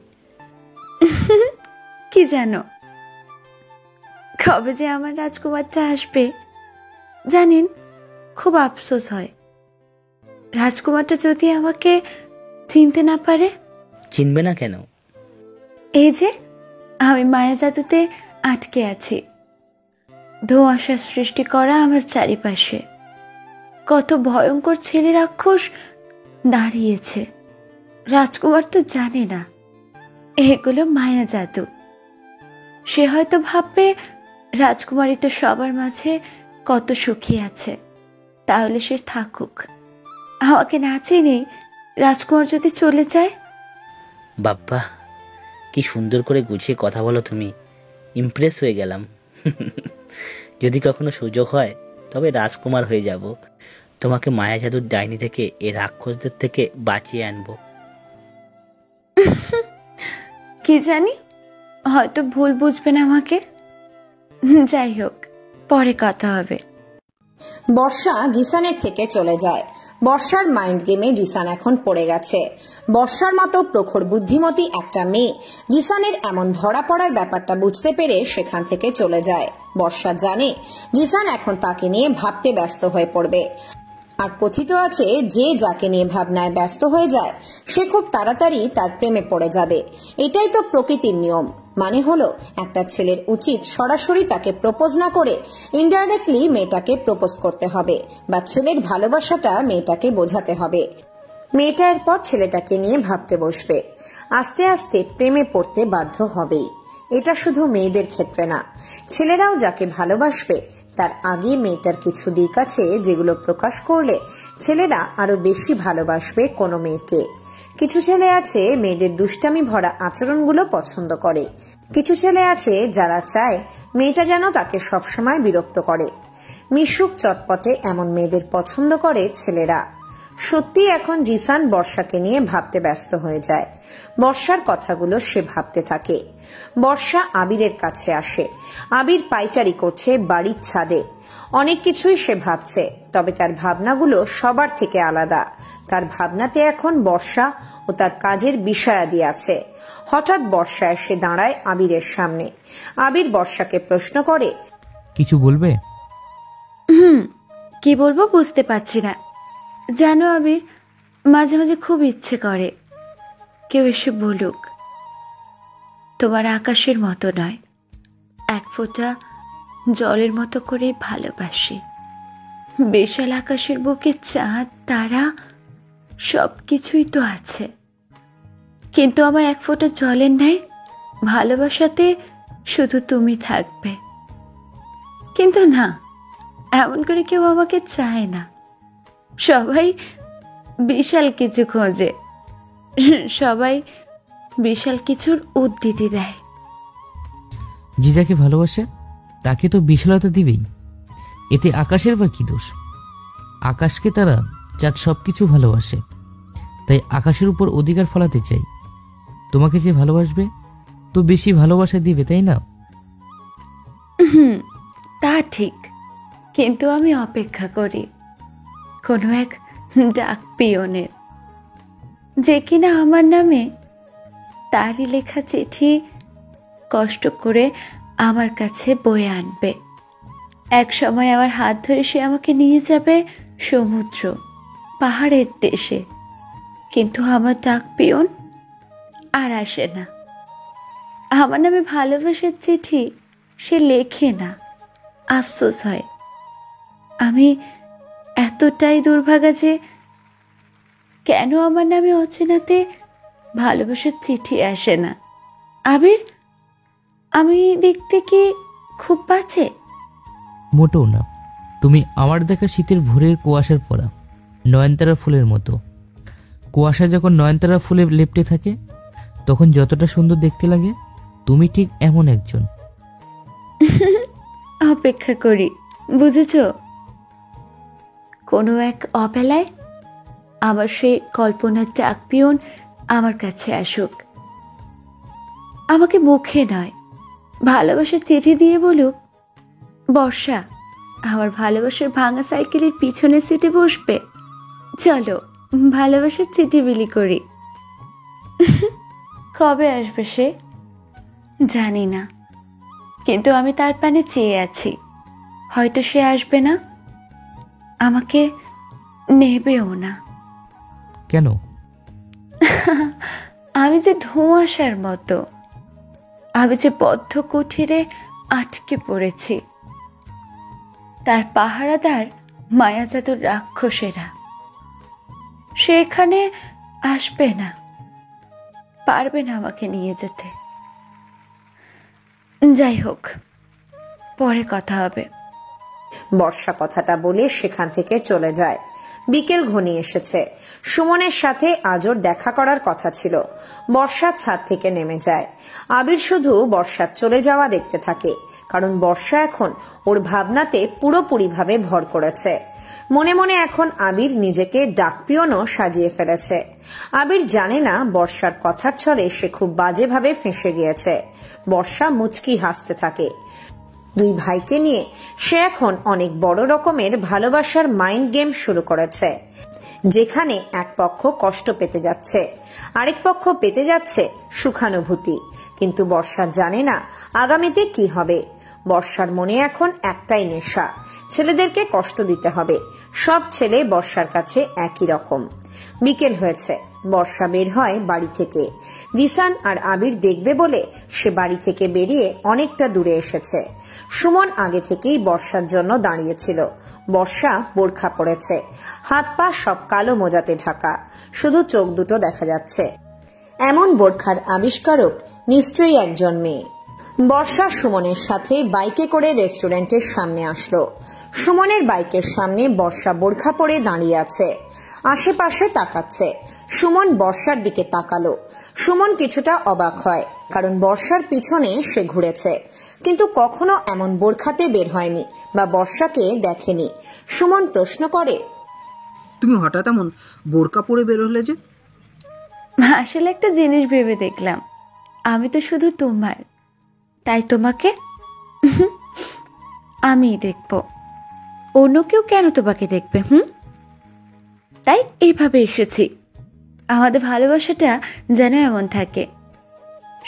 কি জানো, কবে যে আমার রাজকুমারটা আসবে জানেন, খুব আফসোস হয়। রাজকুমারটা যদি আমাকে চিনতে না পারে। চিনবে না কেন? এই যে আমি মায়া জাদুতে আটকে আছি, ধোঁয়াশা সৃষ্টি করা আমার চারিপাশে কত ভয়ঙ্কর ছেলে রাক্ষস দাঁড়িয়েছে। রাজকুমার তো জানে না এগুলো মায়া জাদু। সে হয়তো ভাববে রাজকুমারী তো সবার মাঝে কত সুখী আছে, তাহলে সে থাকুক। আমাকে না চিনেই রাজকুমার যদি চলে যায়। বাবা, কি সুন্দর করে গুছিয়ে কথা বলো তুমি, ইমপ্রেস হয়ে গেলাম। যদি কখনো সুযোগ হয় তবে রাজকুমার হয়ে যাব, তোমাকে মায়া জাদুর ডাইনি থেকে, এই রাক্ষসদের থেকে বাঁচিয়ে আনবো। কি জানি, হয়তো ভুল বুঝবেন আমাকে। যাই হোক, পরে কথা হবে। বর্ষা জিসানের থেকে চলে যায়। বর্ষার মাইন্ড গেমে জিসান এখন পড়ে গেছে। বর্ষার মতো প্রখর বুদ্ধিমতী একটা মেয়ে জিসানের এমন ধরা পড়ার ব্যাপারটা বুঝতে পেরে সেখান থেকে চলে যায়। বর্ষা জানে জিসান এখন তাকে নিয়ে ভাবতে ব্যস্ত হয়ে পড়বে। আর কথিত আছে, যে যাকে নিয়ে ভাবনায় ব্যস্ত হয়ে যায় সে খুব তাড়াতাড়ি তার প্রেমে পড়ে যাবে। এটাই তো প্রকৃতির নিয়ম। মানে হলো, একটা ছেলের উচিত সরাসরি তাকে প্রপোজ না করে ইনডাইরেক্টলি মেয়েটাকে প্রপোজ করতে হবে, বা ছেলের ভালোবাসাটা মেয়েটাকে বোঝাতে হবে। মেয়েটা এরপর ছেলেটাকে নিয়ে ভাবতে বসবে। আস্তে আস্তে প্রেমে পড়তে বাধ্য হবেই। এটা শুধু মেয়েদের ক্ষেত্রে না, ছেলেরাও যাকে ভালোবাসবে তার আগে মেয়েটার কিছু দিক আছে যেগুলো প্রকাশ করলে ছেলেরা আরো বেশি ভালোবাসবে কোনো মেয়েকে। কিছু ছেলে আছে মেয়েদের দুষ্টামি ভরা আচরণগুলো পছন্দ করে। কিছু ছেলে আছে যারা চায় মেয়েটা যেন তাকে সবসময় বিরক্ত করে। মিশুক চটপটে এমন মেয়েদের পছন্দ করে ছেলেরা। সত্যি এখন জিসান বর্ষাকে নিয়ে ভাবতে ব্যস্ত হয়ে যায়। বর্ষার কথাগুলো সে ভাবতে থাকে। বর্ষা আবিরের কাছে আসে। আবির পাইচারি করছে বাড়ির ছাদে। অনেক কিছুই সে ভাবছে, তবে তার ভাবনাগুলো সবার থেকে আলাদা। তার ভাবনাতে এখন বর্ষা ও তার কাজের বিষয়াদি আছে। হঠাৎ বর্ষা এসে দাঁড়ায় আবিরের সামনে। আবির বর্ষাকে প্রশ্ন করে, কিছু বলবে? কি বলবো বুঝতে পারছি না। জানো আবির, মাঝে মাঝে খুব ইচ্ছে করে কেউ এসে বলুক, তোমার আকাশের মতো নয়, এক ফোঁটা জলের মতো করে ভালোবাসি। বিশাল আকাশের বুকে চাঁদ তারা সব কিছুই তো আছে, কিন্তু আমার এক ফোঁটা জলের নাই ভালোবাসাতে শুধু তুমি থাকবে। কিন্তু না, এমন করে কেউ আমাকে চায় না। সবাই বিশাল কিছু খোঁজে, সবাই বিশাল কিছুর উদ্ধৃতি দেয়। যে যাকে ভালোবাসে তাকে তো বিশালতা দিবেই, এতে আকাশের বা কি দোষ? আকাশকে তারা চাঁদ সব কিছু ভালোবাসে, তাই আকাশের উপর অধিকার ফলাতে চাই। তোমাকে যে ভালোবাসবে তো বেশি ভালোবাসা দিবে, তাই না? তা ঠিক, কিন্তু আমি অপেক্ষা করি কোনো এক ডাক পিয়নের, যে কিনা আমার নামে তারই লেখা চিঠি কষ্ট করে আমার কাছে বয়ে আনবে। এক সময় আমার হাত ধরে সে আমাকে নিয়ে যাবে সমুদ্র পাহাড়ের দেশে। কিন্তু আমার ডাক পিয়ন আর আসে না। আমার নামে ভালোবাসার চিঠি সে লেখে না, আফসোস হয়। আমি এতটাই দুর্ভাগা যে কেন আমার নামে অচেনাতে ভালোবাসার চিঠি আসে না। আবির, আমি দেখতে কি খুব বাজে? মোটেও না, তুমি আমার দেখা শীতের ভোরের কুয়াশার পরা নয়নতারা ফুলের মতো। কুয়াশা যখন নয়নতারা ফুলে লেপ্টে থাকে তখন যতটা সুন্দর দেখতে লাগে, তুমি ঠিক এমন একজন। অপেক্ষা করি, বুঝেছ? কোনো এক অবেলায় আমার সেই কল্পনার ডাক পিয়ন আমার কাছে আসুক, আমাকে মুখে নয় ভালোবাসার চিঠি দিয়ে বলুক, বর্ষা আমার ভালোবাসার ভাঙা সাইকেলের পিছনের সিটে বসবে, চলো ভালোবাসার চিঠি বিলি করি। কবে আসবে সে জানি না, কিন্তু আমি তার পানে চেয়ে আছি। হয়তো সে আসবে না, আমাকে নেবেও না। কেন? আমি যে ধোঁয়াশার মতো, আমি যে বদ্ধ কুঠিরে আটকে পড়েছি। তার পাহারাদার মায়াজাদুর রাক্ষসেরা, সে এখানে আসবে না, পারবে না আমাকে নিয়ে যেতে। যাই হোক, পরে কথা হবে। বর্ষা কথাটা বলে সেখান থেকে চলে যায়। বিকেল ঘনিয়ে এসেছে। সুমনের সাথে আজও দেখা করার কথা ছিল। বর্ষা ছাদ থেকে নেমে যায়। আবির শুধু বর্ষার চলে যাওয়া দেখতে থাকে, কারণ বর্ষা এখন ওর ভাবনাতে পুরোপুরিভাবে ভর করেছে। মনে মনে এখন আবির নিজেকে ডাকপিয়নও সাজিয়ে ফেলেছে। আবির জানে না বর্ষার কথার ছলে সে খুব বাজেভাবে ফেঁসে গিয়েছে। বর্ষা মুচকি হাসতে থাকে। দুই ভাইকে নিয়ে সে এখন অনেক বড় রকমের ভালোবাসার মাইন্ড গেম শুরু করেছে, যেখানে এক পক্ষ কষ্ট পেতে যাচ্ছে, আরেক পক্ষ পেতে যাচ্ছে সুখানুভূতি। কিন্তু বর্ষা জানে না আগামীতে কি হবে। বর্ষার মনে এখন একটাই নেশা, ছেলেদেরকে কষ্ট দিতে হবে। সব ছেলে বর্ষার কাছে একই রকম। বিকেল হয়েছে, বর্ষা বের হয় বাড়ি থেকে। জিসান আর আবির দেখবে বলে সে বাড়ি থেকে বেরিয়ে অনেকটা দূরে এসেছে। সুমন আগে থেকেই বর্ষার জন্য দাঁড়িয়েছিল। বর্ষা বোরখা পড়েছে, হাত পা সব কালো মোজাতে ঢাকা, শুধু চোখ দুটো দেখা যাচ্ছে। এমন বোরখার আবিষ্কারক নিশ্চয়ই একজন মেয়ে। বর্ষা সুমনের সাথে বাইকে করে রেস্টুরেন্টের সামনে আসলো। সুমনের বাইকের সামনে বর্ষা বোরখা পরে দাঁড়িয়ে আছে, আশেপাশে তাকাচ্ছে। সুমন বর্ষার দিকে তাকালো। সুমন কিছুটা অবাক হয়, কারণ বর্ষার পিছনে সে ঘুরেছে, কিন্তু কখনো এমন বোরখাতে বের হয়নি বা বর্ষাকে দেখেনি। সুমন প্রশ্ন করে, তুমি হঠাৎ এমন বোরকা পরে বের হলে যে? আসলে একটা জিনিস ভেবে দেখলাম, আমি তো শুধু তোমার, তাই তোমাকে আমিই দেখব, অন্য কেউ কেন তোমাকে দেখবে? তাই এইভাবে এসেছি। আমাদের ভালোবাসাটা যেন এমন থাকে,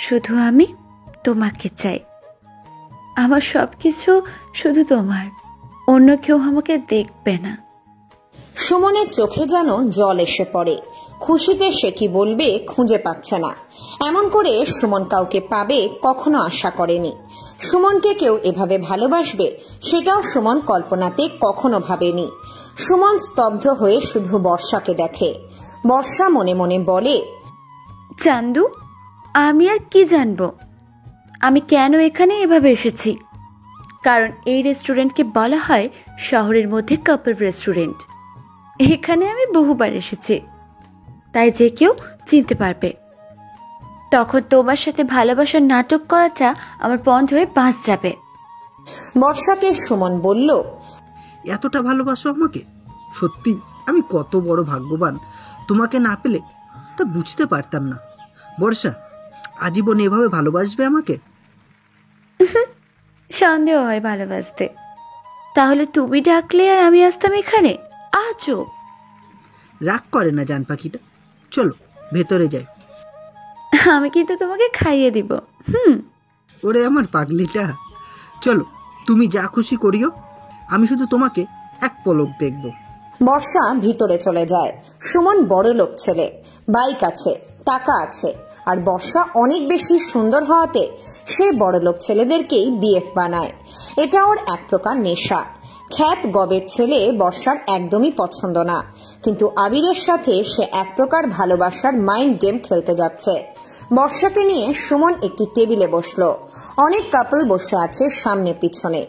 শুধু আমি তোমাকে চাই, আমার সবকিছু শুধু তোমার, অন্য কেউ আমাকে দেখবে না। সুমনের চোখে যেন জল এসে পড়ে। খুশিতে সে কি বলবে খুঁজে পাচ্ছে না। এমন করে সুমন কাউকে পাবে কখনো আশা করেনি। সুমনকে কেউ এভাবে ভালোবাসবে সেটাও সুমন কল্পনাতে কখনো ভাবেনি। সুমন স্তব্ধ হয়ে শুধু বর্ষাকে দেখে। বর্ষা মনে মনে বলে, চান্দু, আমি আর কি জানবো আমি কেন এখানে এভাবে এসেছি? কারণ এই রেস্টুরেন্টকে বলা হয় শহরের মধ্যে কাপল রেস্টুরেন্ট। এখানে আমি বহুবার এসেছি, তাই যে কেউ চিনতে পারবে। তখন তোমার সাথে ভালোবাসার নাটক করাটা আমার বন্ধ হয়ে বাঁচ যাবে। বর্ষাকে সুমন বলল, এতটা ভালোবাসো আমাকে? সত্যি আমি কত বড় ভাগ্যবান, তোমাকে না পেলে তা বুঝতে পারতাম না। বর্ষা আজীবন এভাবে ভালোবাসবে আমাকে? সন্দেহ হয় ভালোবাসতে। তাহলে তুমি ডাকলে আর আমি আসতাম এখানে? আজও রাগ করে না জান পাখিটা, চলো ভেতরে যাই। আমি কিন্তু তোমাকে খাইয়ে দিব। ওরে আমার পাগলিটা, চলো তুমি যা খুশি করিও, আমি শুধু তোমাকে এক পলক দেখব। বর্ষা ভিতরে চলে যায়। সুমন বড় লোক ছেলে, বাইক আছে, টাকা আছে, আর বর্ষা অনেক বেশি সুন্দর হওয়াতে সে বড় লোক ছেলেদেরকেই বিএফ বানায়। এটা ওর এক প্রকার নেশা। খ্যাত গবের ছেলে বর্ষার একদমই পছন্দ না, কিন্তু আবিরের সাথে সে এক প্রকার ভালোবাসার মাইন্ড গেম খেলতে যাচ্ছে। বর্ষাকে নিয়ে সুমন একটি টেবিলে বসলো। অনেক কাপল বসে আছে সামনে পিছনে।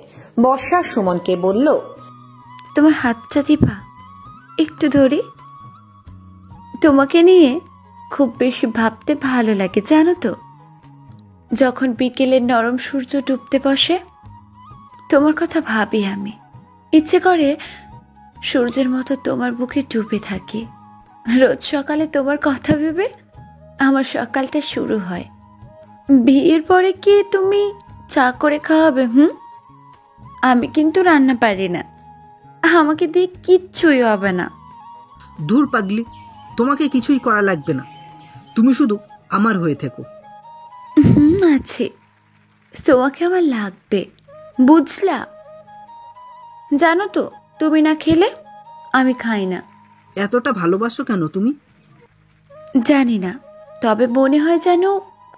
বর্ষা সুমনকে বলল, তোমার হাতটা দিবা, একটু ধরি। তোমাকে নিয়ে খুব বেশি ভাবতে ভালো লাগে জানো তো। যখন বিকেলের নরম সূর্য ডুবতে বসে, তোমার কথা ভাবি আমি। ইচ্ছে করে সূর্যের মতো তোমার বুকে ডুবে থাকি। রোজ সকালে তোমার কথা ভেবে আমার সকালটা শুরু হয়। বিয়ের পরে কি তুমি চা করে খাওয়াবে? আমি কিন্তু রান্না পারি না, আমাকে দিয়ে কিচ্ছুই হবে না। দূর পাগলি, তোমাকে কিছুই করা লাগবে না, তুমি শুধু আমার হয়ে থেকো। আছে, তোমাকে আমার লাগবে, বুঝলা? জানো তো, তুমি না খেলে আমি খাই না। এতটা ভালোবাসো কেন তুমি? জানি না, তবে মনে হয় যেন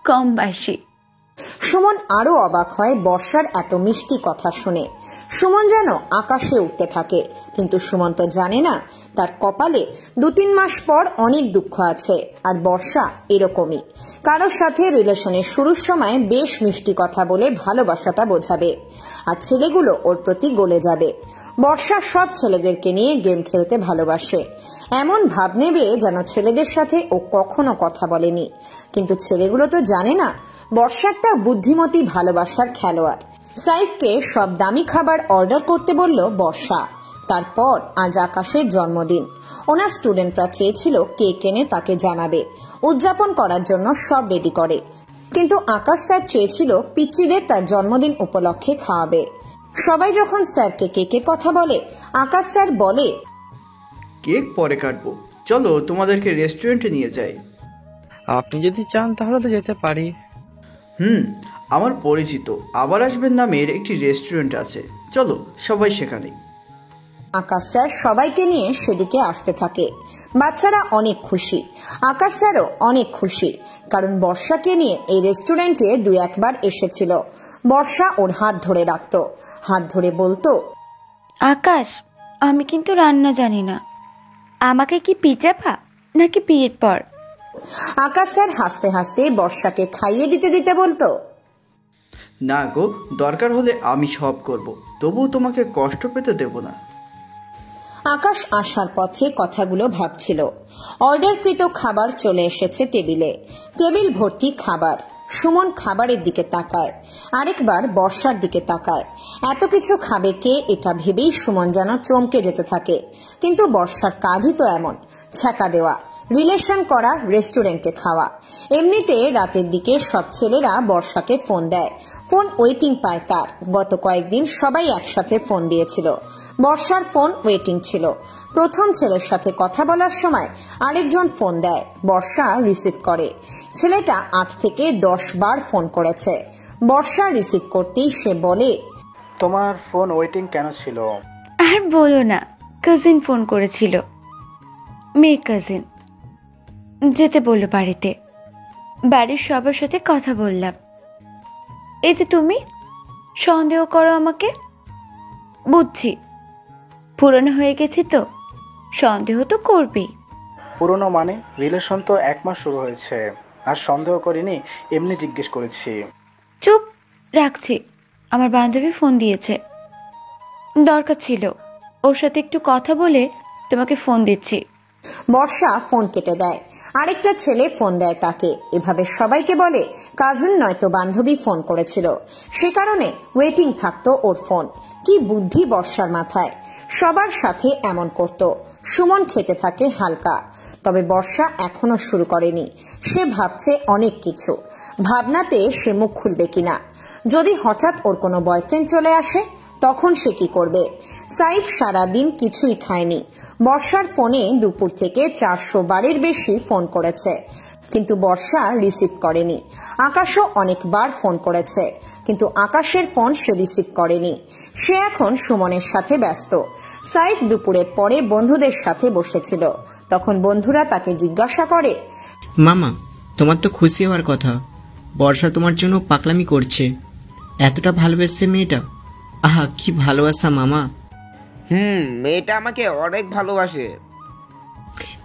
কম বাসি। সুমন আরো অবাক হয় বর্ষার এত মিষ্টি কথা শুনে। সুমন যেন আকাশে উঠতে থাকে, কিন্তু সুমন তো জানে না তার কপালে 2-3 মাস পর অনেক দুঃখ আছে। আর বর্ষা এরকমই, কারোর সাথে রিলেশনের শুরুর সময় বেশ মিষ্টি কথা বলে ভালোবাসাটা বোঝাবে, আর ছেলেগুলো ওর প্রতি গলে যাবে। বর্ষা সব ছেলেদেরকে নিয়ে গেম খেলতে ভালোবাসে। এমন ভাব নেবে যেন ছেলেদের সাথে ও কখনো কথা বলেনি, কিন্তু ছেলেগুলো তো জানে না বর্ষা একটা বুদ্ধিমতী ভালোবাসার খেলোয়াড়। সাইফকে সব দামি খাবার অর্ডার করতে বলল বর্ষা। তারপর আজ আকাশের জন্মদিন। ওনার স্টুডেন্টরা চেয়েছিল কেক এনে তাকে জানাবে, উদযাপন করার জন্য সব রেডি করে। কিন্তু আকাশ স্যার চেয়েছিল পিচ্চিদের তার জন্মদিন উপলক্ষে খাওয়াবে। সবাই যখন স্যারকে কেকের কথা বলে, আকাশ স্যার বলে, কেক পরে কাটবো, চলো তোমাদেরকে রেস্টুরেন্টে নিয়ে যাই। আপনি যদি চান তাহলে তো যেতে পারি। আমার পরিচিত আবার আসবেন নামের একটি রেস্টুরেন্ট আছে, চলো সবাই সেখানে। আকাশ স্যার সবাইকে নিয়ে সেদিকে আসতে থাকে। বাচ্চারা অনেক খুশি, আকাশ স্যারও অনেক খুশি, কারণ বর্ষাকে নিয়ে এই রেস্টুরেন্টে 2-1 বার এসেছিল। বর্ষা ওর হাত ধরে রাখত, হাত ধরে বলতো, আকাশ, আমি কিন্তু রান্না জানি না, আমাকে কি পিজাপা নাকি বিয়ের পর? আকাশ স্যার হাসতে হাসতে বর্ষাকে খাইয়ে দিতে দিতে বলতো, না গো, দরকার হলে আমি সব করব, তবুও তোমাকে কষ্ট পেতে দেব না। আকাশ আসার পথে কথাগুলো ভাবছিল। অর্ডারকৃত খাবার চলে এসেছে টেবিলে, টেবিল ভর্তি খাবার। সুমন খাবারের দিকে তাকায়, আরেকবার বর্ষার দিকে তাকায়। এত কিছু খাবে কে, এটা ভেবেই সুমন যেন চমকে যেতে থাকে। কিন্তু বর্ষার কাজই তো এমন, ছ্যাঁকা দেওয়া, রিলেশন করা, রেস্টুরেন্টে খাওয়া। এমনিতে রাতের দিকে সব ছেলেরা বর্ষাকে ফোন দেয়, ফোন ওয়েটিং পায় তার। গত কয়েকদিন সবাই একসাথে ফোন দিয়েছিল, বর্ষার ফোন ওয়েটিং ছিল। প্রথম ছেলের সাথে কথা বলার সময় আরেকজন ফোন দেয়, বর্ষা রিসিভ করে। ছেলেটা 8 থেকে 10 বার ফোন করেছে। বর্ষা রিসিভ করতেই সে বলে, তোমার ফোন ওয়েটিং কেন ছিল? আর বলো না, কাজিন ফোন করেছিল, মেয়ে কাজিন। যেতে বললো বাড়িতে, বাড়ির সবার সাথে কথা বললাম। এই যে তুমি সন্দেহ করো আমাকে, বুঝছি পুরনো হয়ে গেছি তো সন্দেহ তো করবেই। পুরনো মানে? রিলেশন তো 1 মাস শুরু হয়েছে, আর সন্দেহ করিনি, এমনি জিজ্ঞেস করেছি। চুপ, রাখছি। আমার বান্ধবী ফোন দিয়েছে, দরকার ছিল। ওর সাথে একটু কথা বলে তোমাকে ফোন দিচ্ছি। বর্ষা ফোন কেটে দেয়। আরেকটা ছেলে ফোন দেয় তাকে। এভাবে সবাইকে বলে কাজিন নয়তো বান্ধবী ফোন করেছিল, সে কারণে ওয়েটিং থাকতো ওর ফোন। কি বুদ্ধি বর্ষার মাথায়, সবার সাথে এমন করত। সুমন খেতে থাকে হালকা, তবে বর্ষা এখনো শুরু করেনি। সে ভাবছে অনেক কিছু। ভাবনাতে সে মুখ খুলবে কিনা। যদি হঠাৎ ওর কোনো বয়ফ্রেন্ড চলে আসে তখন সে কি করবে। সাইফ সারাদিন কিছুই খায়নি। বর্ষার ফোনে দুপুর থেকে 400 বারের বেশি ফোন করেছে, কিন্তু বর্ষা রিসিভ করেনি। আকাশও অনেকবার ফোন করেছে, কিন্তু আকাশের ফোন সে রিসিভ করেনি। সে এখন সুমনের সাথে ব্যস্ত। সাইফ দুপুরের পরে বন্ধুদের সাথে বসেছিল, তখন বন্ধুরা তাকে জিজ্ঞাসা করে, মামা তোমার তো খুশি হওয়ার কথা, বর্ষা তোমার জন্য পাগলামি করছে। এতটা ভালোবাসছে মেয়েটা, আহা কি ভালোবাসা মামা। মেয়েটা আমাকে অনেক ভালোবাসে।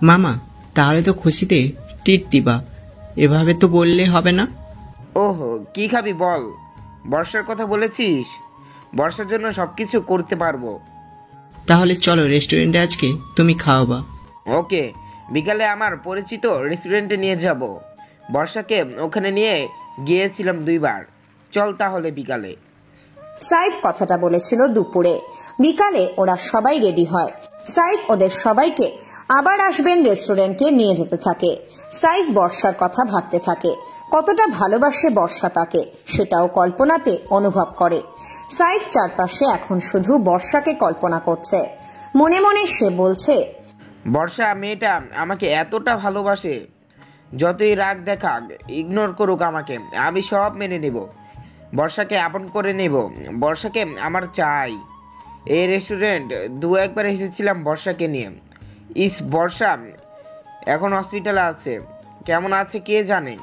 মামা তাহলে তো খুশিতে ট্রিট দিবা, এভাবে তো বললে হবে না। ওহো, কি খাবি বল? বর্ষার কথা বলেছিস, বর্ষার জন্য সবকিছু করতে পারবো। তাহলে চলো রেস্টুরেন্টে, আজকে তুমি খাওয়াবা। ওকে, বিকালে আমার পরিচিত রেস্টুরেন্টে নিয়ে যাব। বর্ষাকে ওখানে নিয়ে গিয়েছিলাম 2 বার। চল তাহলে বিকালে। সাইফ কথাটা বলেছিল দুপুরে। বিকালে ওরা সবাই রেডি হয়। সাইফ ওদের সবাইকে আবার আসবেন রেস্টুরেন্টে নিয়ে যেতে থাকে। সাইফ বর্ষার কথা ভাবতে থাকে, কতটা ভালোবাসে বর্ষা তাকে সেটাও কল্পনাতে অনুভব করে। সাইফ চারপাশে এখন শুধু বর্ষাকে কল্পনা করছে। মনে মনে সে বলছে, বর্ষা মেয়েটা আমাকে এতটা ভালোবাসে, যতই রাগ দেখাক, ইগনোর করুক আমাকে, আমি সব মেনে নেব। বর্ষাকে আপন করে নেব। বর্ষাকে আমার চাই। এই রেস্টুরেন্ট 2-1 বার এসেছিলাম বর্ষাকে নিয়ে। বর্ষা এখন হসপিটালে আছে, কেমন আছে কে জানে।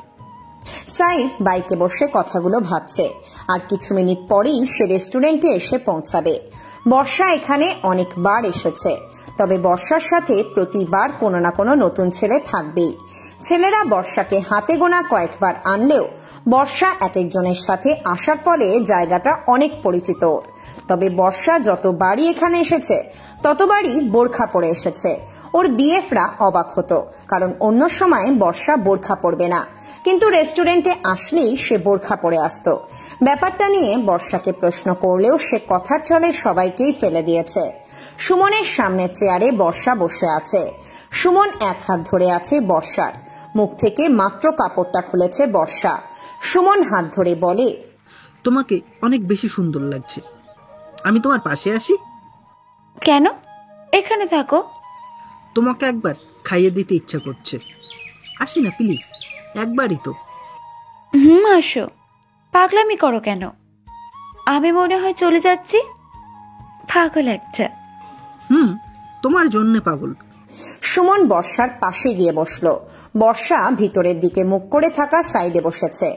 সাইফ বাইকে বসে কথাগুলো ভাবছে। আর কিছু মিনিট পরেই সে রেস্টুরেন্টে এসে পৌঁছাবে। বর্ষা এখানে অনেকবার এসেছে, তবে বর্ষার সাথে প্রতিবার কোনো না কোনো নতুন ছেলে থাকবেই। ছেলেরা বর্ষাকে হাতে গোনা কয়েকবার আনলেও বর্ষা এক একজনের সাথে আসার ফলে জায়গাটা অনেক পরিচিত। তবে বর্ষা যতবারই এখানে এসেছে ততবারই বোরখা পরে এসেছে। ওর বিএফরা অবাক হতো, কারণ অন্য সময় বর্ষা বোরখা পরবে না, কিন্তু রেস্টুরেন্টে আসলেই সে বোরখা পরে আসতো। ব্যাপারটা নিয়ে বর্ষাকে প্রশ্ন করলেও সে কথার ছলে সবাইকেই ফেলে দিয়েছে। সুমনের সামনের চেয়ারে বর্ষা বসে আছে। সুমন এক হাত ধরে আছে বর্ষার। মুখ থেকে মাত্র কাপড়টা খুলেছে বর্ষা। সুমন হাত ধরে বলে, তোমাকে অনেক বেশি সুন্দর লাগছে, আমি তোমার পাশে আসি? কেন? এখানে থাকো। তোমাকে একবার খাইয়ে দিতে ইচ্ছা করছে, আসি না প্লিজ, একবারই তো। আসো। পাগলামি করো কেন? আমি মনে হয় চলে যাচ্ছি। পাগল একটা। তোমার জন্য পাগল। সুমন বর্ষার পাশে গিয়ে বসলো। বর্ষা ভিতরের দিকে মুখ করে থাকা সাইডে বসেছে।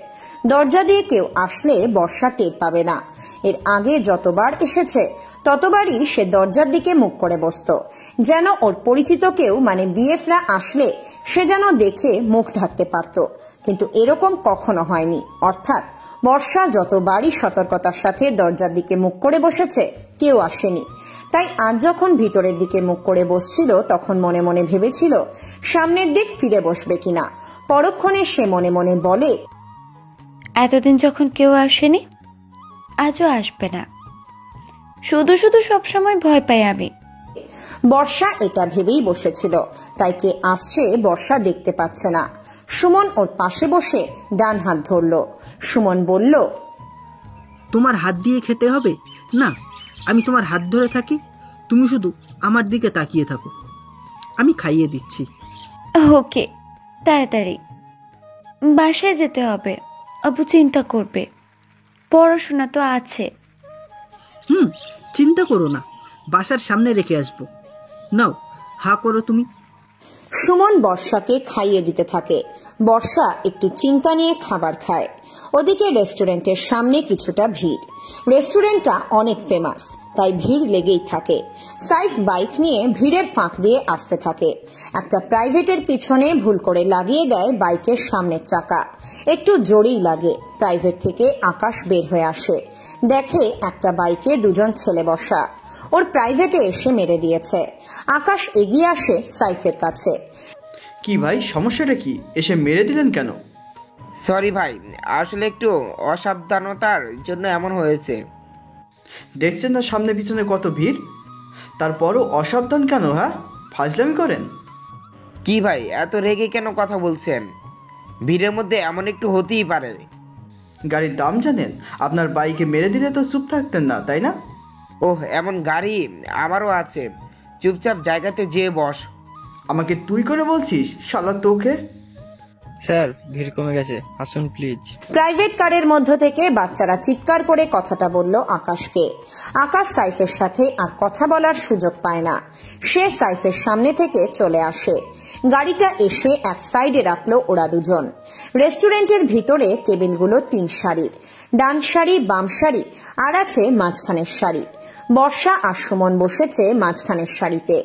দরজা দিয়ে কেউ আসলে বর্ষা টের পাবে না। এর আগে যতবার এসেছে ততবারই সে দরজার দিকে মুখ করে বসতো, যেন ওর পরিচিত কেউ মানে বিএফরা আসলে সে যেন দেখে মুখ ঢাকতে পারত। কিন্তু এরকম কখনো হয়নি। অর্থাৎ বর্ষা যতবারই সতর্কতার সাথে দরজার দিকে মুখ করে বসেছে কেউ আসেনি। তাই আজ যখন ভিতরের দিকে মুখ করে বসছিল তখন মনে মনে ভেবেছিল সামনের দিক ফিরে বসবে কিনা। পরক্ষণে সে মনে মনে বলে, এতদিন যখন কেউ আসেনি, আজও আসবে না। শুধু শুধু সবসময় ভয় পাই আমি। বর্ষা এটা ভেবেই বসেছিল, তাই কে আসছে বর্ষা দেখতে পাচ্ছে না। সুমন ওর পাশে বসে ডান হাত ধরল। সুমন বলল, তোমার হাত দিয়ে খেতে হবে না, আমি তোমার হাত ধরে থাকি, তুমি শুধু আমার দিকে তাকিয়ে থাকো, আমি খাইয়ে দিচ্ছি। ওকে, তাড়াতাড়ি বাসায় যেতে হবে, আবু চিন্তা করবে, পড়াশোনা তো আছে। চিন্তা করো না, বাসার সামনে রেখে আসবো, নাও হা করো তুমি। সুমন বর্ষাকে খাইয়ে দিতে থাকে। বর্ষা একটু চিন্তা নিয়ে খাবার খায়। ওদিকে রেস্টুরেন্টের সামনে কিছুটা ভিড়। রেস্টুরেন্টটা অনেক ফেমাস, তাই ভিড় লেগেই থাকে। সাইফ বাইক নিয়ে ভিড়ের ফাঁক দিয়ে আসতে থাকে। একটা প্রাইভেটের পিছনে ভুল করে লাগিয়ে দেয় বাইকের সামনের চাকা। একটু জোরেই লাগে। প্রাইভেট থেকে আকাশ বের হয়ে আসে, দেখে একটা বাইকে দুজন ছেলে বসা। ওর প্রাইভেটে এসে মেরে দিয়েছে। আকাশ এগিয়ে আসে সাইফের কাছে। কি ভাই, সমস্যাটা কি? এসে মেরে দিলেন কেন? সরি ভাই, আসলে একটু অসাবধানতার জন্য এমন হয়েছে। দেখছেন না সামনে পিছনে কত ভিড়, তারপরও অসাবধান কেন? হ্যাঁ, ফাজলামি করেন? কি ভাই, এত রেগে কেন কথা বলছেন? ভিড়ের মধ্যে এমন একটু হতেই পারে। গাড়ির দাম জানেন? আপনার বাইকে মেরে দিলে তো চুপ থাকতেন না, তাই না? ওহ, এমন গাড়ি আমারও আছে। চুপচাপ জায়গাতে যেয়ে বস। আমাকে তুই করে বলছিস শালা তোকে? স্যার, ভিড় কমে গেছে, আসুন প্লিজ। প্রাইভেট কারের মধ্য থেকে বাচ্চারা চিৎকার করে কথাটা বলল আকাশকে। আকাশ সাইফের সাথে আর কথা বলার সুযোগ পায় না। সে সাইফের সামনে থেকে চলে আসে। গাড়িটা এসে এক সাইডে রাখলো ওরা দুজন। রেস্টুরেন্টের ভিতরে টেবিলগুলো 3 সারির, ডান সারি, বাম সারি, আর আছে মাঝখানের সারি। বর্ষা আর সুমন বসেছে মাঝখানের সারিতে।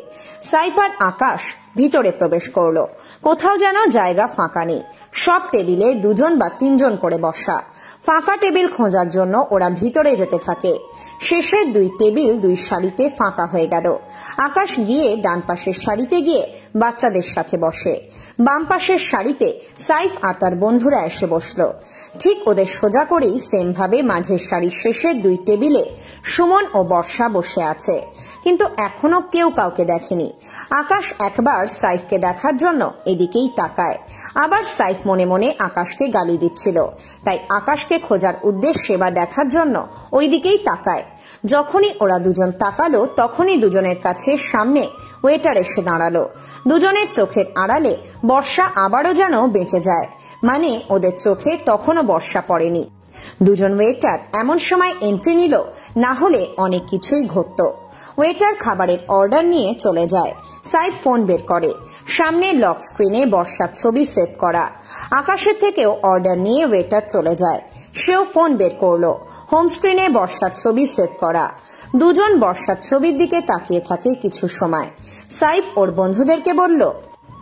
সাইফ আর আকাশ ভিতরে প্রবেশ করলো। কোথাও যেন জায়গা ফাঁকা নেই। সব টেবিলে 2 বা 3 করে বসা। ফাঁকা টেবিল খোঁজার জন্য ওরা ভিতরে যেতে থাকে। শেষের 2 টেবিল 2 সারিতে ফাঁকা হয়ে গেল। আকাশ গিয়ে ডান পাশের সারিতে গিয়ে বাচ্চাদের সাথে বসে। বাম পাশের সারিতে সাইফ আর তার বন্ধুরা এসে বসলো। ঠিক ওদের সোজা করেই সেম ভাবে মাঝের সারির শেষের 2 টেবিলে সুমন ও বর্ষা বসে আছে, কিন্তু এখনো কেউ কাউকে দেখেনি। আকাশ একবার সাইফকে দেখার জন্য এদিকেই তাকায়। আবার সাইফ মনে মনে আকাশকে গালি দিচ্ছিল, তাই আকাশকে খোঁজার উদ্দেশ্যে বা দেখার জন্য ওইদিকেই তাকায়। যখনই ওরা দুজন তাকালো, তখনই দুজনের কাছে সামনে ওয়েটার এসে দাঁড়ালো। দুজনের চোখের আড়ালে বর্ষা আবারও যেন বেঁচে যায়, মানে ওদের চোখে তখনও বর্ষা পড়েনি। দুজন ওয়েটার এমন সময় এন্ট্রি নিল, না হলে অনেক কিছুই ঘটত। ওয়েটার খাবারের অর্ডার নিয়ে চলে যায়। সাইফ ফোন বের করে। সামনে লক স্ক্রিনে বর্ষার ছবি সেভ করা। আকাশের থেকেও অর্ডার নিয়ে ওয়েটার চলে যায়। সেও ফোন বের করলো। হোম স্ক্রিনে বর্ষার ছবি সেভ করা। দুজন বর্ষার ছবির দিকে তাকিয়ে থাকে কিছু সময়। সাইফ ওর বন্ধুদেরকে বলল,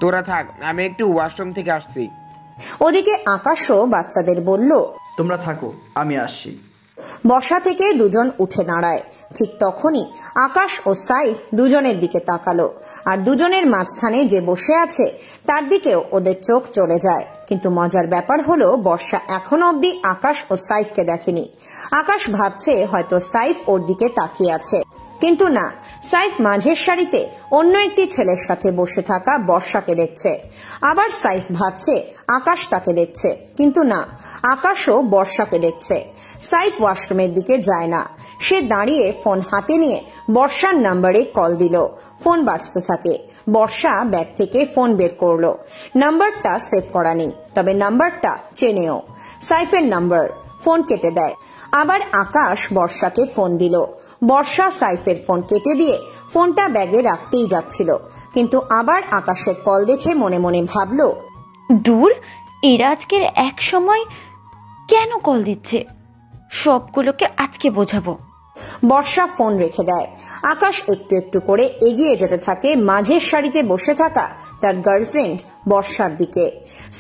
তোরা থাক, আমি একটু ওয়াশরুম থেকে আসছি। ওদিকে আকাশও বাচ্চাদের বলল, তোমরা থাকো, আমি আসছি। বসা থেকে দুজন উঠে দাঁড়ায়। ঠিক তখনই আকাশ ও সাইফ দুজনের দিকে তাকালো, আর দুজনের মাঝখানে যে বসে আছে তার দিকেও ওদের চোখ চলে যায়। কিন্তু মজার ব্যাপার হলো, বর্ষা এখনো অব্দি আকাশ ও সাইফকে দেখেনি। আকাশ ভাবছে হয়তো সাইফ ওর দিকে তাকিয়ে আছে, কিন্তু না, সাইফ মাঝের সারিতে অন্য একটি ছেলের সাথে বসে থাকা বর্ষাকে দেখছে। আবার সাইফ ভাবছে আকাশ তাকে দেখছে, কিন্তু না, আকাশও বর্ষাকে দেখছে। সাইফ ওয়াশরুমের দিকে যায় না। সে দাঁড়িয়ে ফোন হাতে নিয়ে বর্ষার নাম্বারে কল দিল। ফোন বাজতে থাকে। বর্ষা ব্যাগ থেকে ফোন বের করলো। নাম্বারটা সেভ করা নেই, তবে নাম্বারটা চেনেও। সাইফের নাম্বার। ফোন কেটে দেয়। আবার আকাশ বর্ষাকে ফোন দিল। বর্ষা সাইফের ফোন কেটে দিয়ে ফোনটা ব্যাগে রাখতেই যাচ্ছিল, কিন্তু আবার আকাশের কল দেখে মনে মনে ভাবল, দূর, এরা আজকের এক সময় কেন কল দিচ্ছে? সবগুলোকে আজকে বোঝাবো। বর্ষা ফোন রেখে দেয়। আকাশ একটু একটু করে এগিয়ে যেতে থাকে মাঝের সারিতে বসে থাকা তার গার্লফ্রেন্ড বর্ষার দিকে।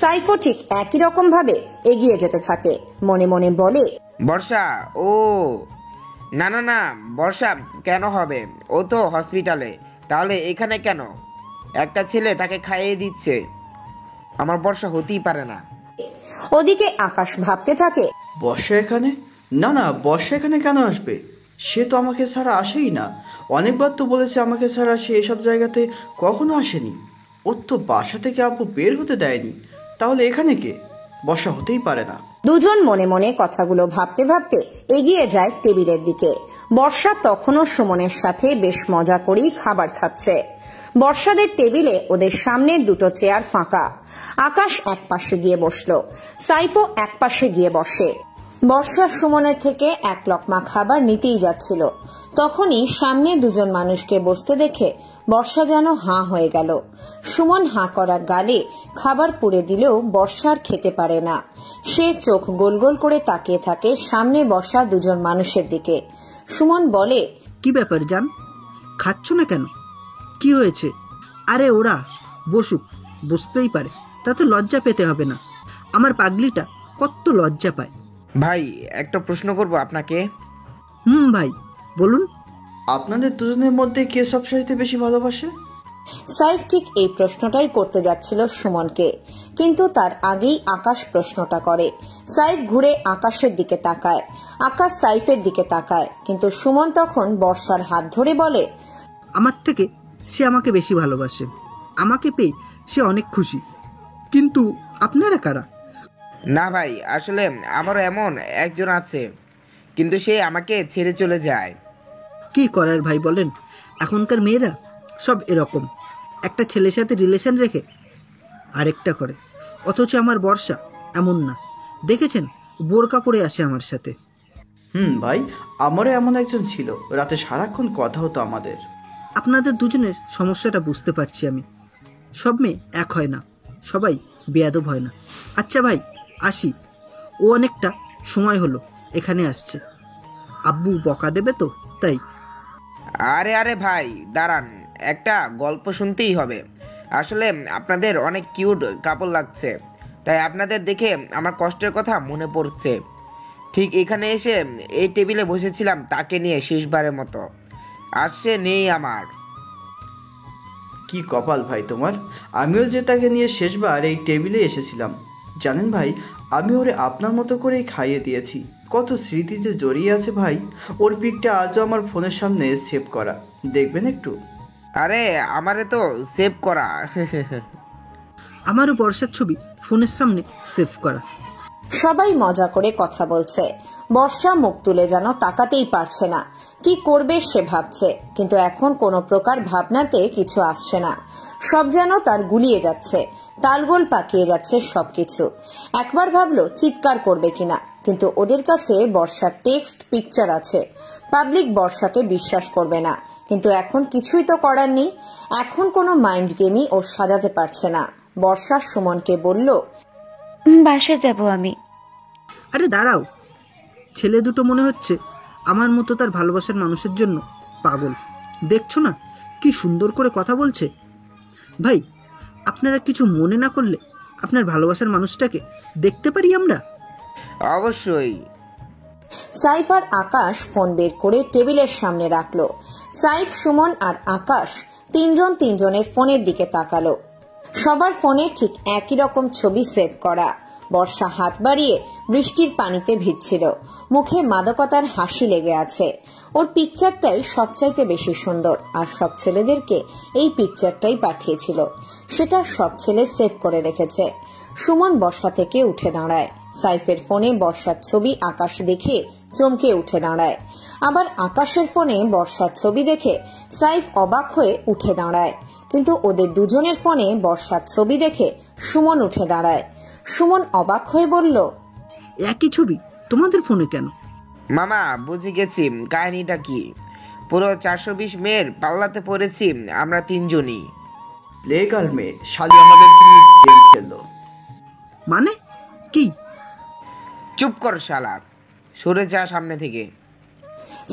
সাইফও ঠিক একই রকম ভাবে এগিয়ে যেতে থাকে। মনে মনে বলে, বর্ষা? ও না না না, বর্ষা কেন হবে? ও তো হসপিটালে। তাহলে এখানে কেন? একটা ছেলে তাকে খাইয়ে দিচ্ছে। আমার বর্ষা হতেই পারে না। ওদিকে আকাশ ভাবতে থাকে, বর্ষা এখানে? না না, বর্ষা এখানে কেন আসবে? সে তো আমাকে ছাড়া আসেই না। অনেকবার তো বলেছে আমাকে ছাড়া সে এসব জায়গাতে কখনো আসেনি। ওর তো বাসা থেকে আপু বের হতে দেয়নি। তাহলে এখানে কে? বর্ষা হতেই পারে না। দুজন মনে মনে কথাগুলো ভাবতে ভাবতে এগিয়ে যায় টেবিলের দিকে। বর্ষা তখনও সুমনের সাথে বেশ মজা করেই খাবার খাচ্ছে। বর্ষাদের টেবিলে ওদের সামনে 2 চেয়ার ফাঁকা। আকাশ এক পাশে গিয়ে বসলো। সাইফও এক পাশে গিয়ে বসে। বর্ষা সুমনের থেকে 1 লকমা খাবার নিতেই যাচ্ছিল। তখনই সামনে 2 মানুষকে বসতে দেখে বর্ষা যেন হাঁ হয়ে গেল। সুমন হাঁ করা গালে খাবার পুড়ে দিলেও বর্ষার খেতে পারে না। সে চোখ গোল গোল করে তাকিয়ে থাকে সামনে বসা দুজন মানুষের দিকে। সুমন বলে, কি ব্যাপার জান, খাচ্ছ না কেন? কি হয়েছে? আরে ওরা বসুক, বুঝতেই পারে, তাতে লজ্জা পেতে হবে না। আমার পাগলিটা কত লজ্জা পায়। ভাই একটা প্রশ্ন করব আপনাকে। ভাই বলুন। আপনাদের দুজনের মধ্যে কে সবচাইতে বেশি ভালোবাসে? সাইফ ঠিক এই প্রশ্নটাই করতে যাচ্ছিল সুমনকে, কিন্তু তার আগেই আকাশ প্রশ্নটা করে। সাইফ ঘুরে আকাশের দিকে তাকায়, আকাশ সাইফের দিকে তাকায়, কিন্তু সুমন তখন বর্ষার হাত ধরে বলে, আমার থেকে সে আমাকে বেশি ভালোবাসে, আমাকে পেয়ে সে অনেক খুশি। কিন্তু আপনারা কারা? না ভাই, আসলে আমারও এমন একজন আছে, কিন্তু সে আমাকে ছেড়ে চলে যায়। কি করার ভাই বলেন, এখনকার মেয়েরা সব এরকম, একটা ছেলের সাথে রিলেশন রেখে আরেকটা করে। অথচ আমার বর্ষা এমন না, দেখেছেন বোরকা পরে আসে আমার সাথে। ভাই, আমারও এমন একজন ছিল, রাতে সারাক্ষণ কথা হতো আমাদের। আপনাদের দুজনের সমস্যাটা বুঝতে পারছি আমি। সব মেয়ে এক হয় না, সবাই বেয়াদব হয় না। আচ্ছা ভাই আসি, ও অনেকটা সময় হলো এখানে আসছে, আব্বু বকা দেবে তো তাই। আরে আরে ভাই দাঁড়ান, একটা গল্প শুনতেই হবে। আসলে আপনাদের অনেক কিউট কাপড় লাগছে, তাই আপনাদের দেখে আমার কষ্টের কথা মনে পড়ছে। ঠিক এখানে এসে এই টেবিলে বসেছিলাম তাকে নিয়ে শেষবারের মতো, আর সে নেই আমার। কি কপাল ভাই তোমার, আমিও যে তাকে নিয়ে শেষবার এই টেবিলে এসেছিলাম। জানেন ভাই, আমি ওরে আপনার মতো করেই খাইয়ে দিয়েছি। কত স্মৃতি যে জড়িয়ে আছে ভাই, ওর পিকটা আজও আমার ফোনের সামনে সেভ করা, দেখবেন একটু। আরে আমারে তো সেভ করা। আমারও বর্ষার ছবি ফোনের সামনে সেভ করা। সবাই মজা করে কথা বলছে। বর্ষা মুখ তুলে যেন তাকাতেই পারছে না, কি করবে সে ভাবছে, কিন্তু এখন কোনো প্রকার ভাবনাতে কিছু আসছে না। সব যেন তার গুলিয়ে যাচ্ছে, তালগোল পাকিয়ে যাচ্ছে সবকিছু। একবার ভাবলো চিৎকার করবে কিনা, কিন্তু ওদের কাছে বর্ষার টেক্সট পিকচার আছে, পাবলিক বর্ষাকে বিশ্বাস করবে না। কিন্তু এখন কিছুই তো করার নেই, এখন কোনো মাইন্ড গেমই ও সাজাতে পারছে না। বর্ষা সুমনকে বলল, বাসায় যাব আমি। আরে দাঁড়াও, ছেলে দুটো মনে হচ্ছে আমার মতো তার ভালোবাসার মানুষের জন্য পাগল। দেখছো না কি সুন্দর করে কথা বলছে। ভাই আপনারা কিছু মনে না করলে আপনার ভালোবাসার মানুষটাকে দেখতে পারি আমরা? অবশ্যই। সাইফ আর আকাশ ফোন বের করে টেবিলের সামনে রাখলো। সাইফ, সুমন আর আকাশ তিনজনের ফোনের দিকে তাকালো। সবার ফোনে ঠিক একই রকম ছবি সেভ করা। বর্ষা হাত বাড়িয়ে বৃষ্টির পানিতে ভিজছিল, মুখে মাদকতার হাসি লেগে আছে। ওর পিকচারটাই সবচাইতে বেশি সুন্দর, আর সব ছেলেদেরকে এই পিকচারটাই পাঠিয়েছিল, সেটা সব ছেলে সেভ করে রেখেছে। সুমন বর্ষা থেকে উঠে দাঁড়ায়। সাইফের ফোনে বর্ষার ছবি আকাশ দেখে চমকে উঠে দাঁড়ায়, আবার আকাশের ফোনে বর্ষার ছবি দেখে সাইফ অবাক হয়ে উঠে দাঁড়ায়। কিন্তু ওদের দুজনের ফোনে বর্ষার ছবি দেখে সুমন উঠে দাঁড়ায়। সুমন অবাক হয়ে বলল, একই ছবি তোমাদের ফোনে কেন? মামা বুঝে গেছি কাহিনীটা কি। পুরো 420 মেয়ের পাল্লাতে পড়েছি আমরা তিনজনই। লেগাল মেয়ে শালি আমাদের কি গেম খেললো? মানে কি? চুপ কর শালা, সরে যা সামনে থেকে।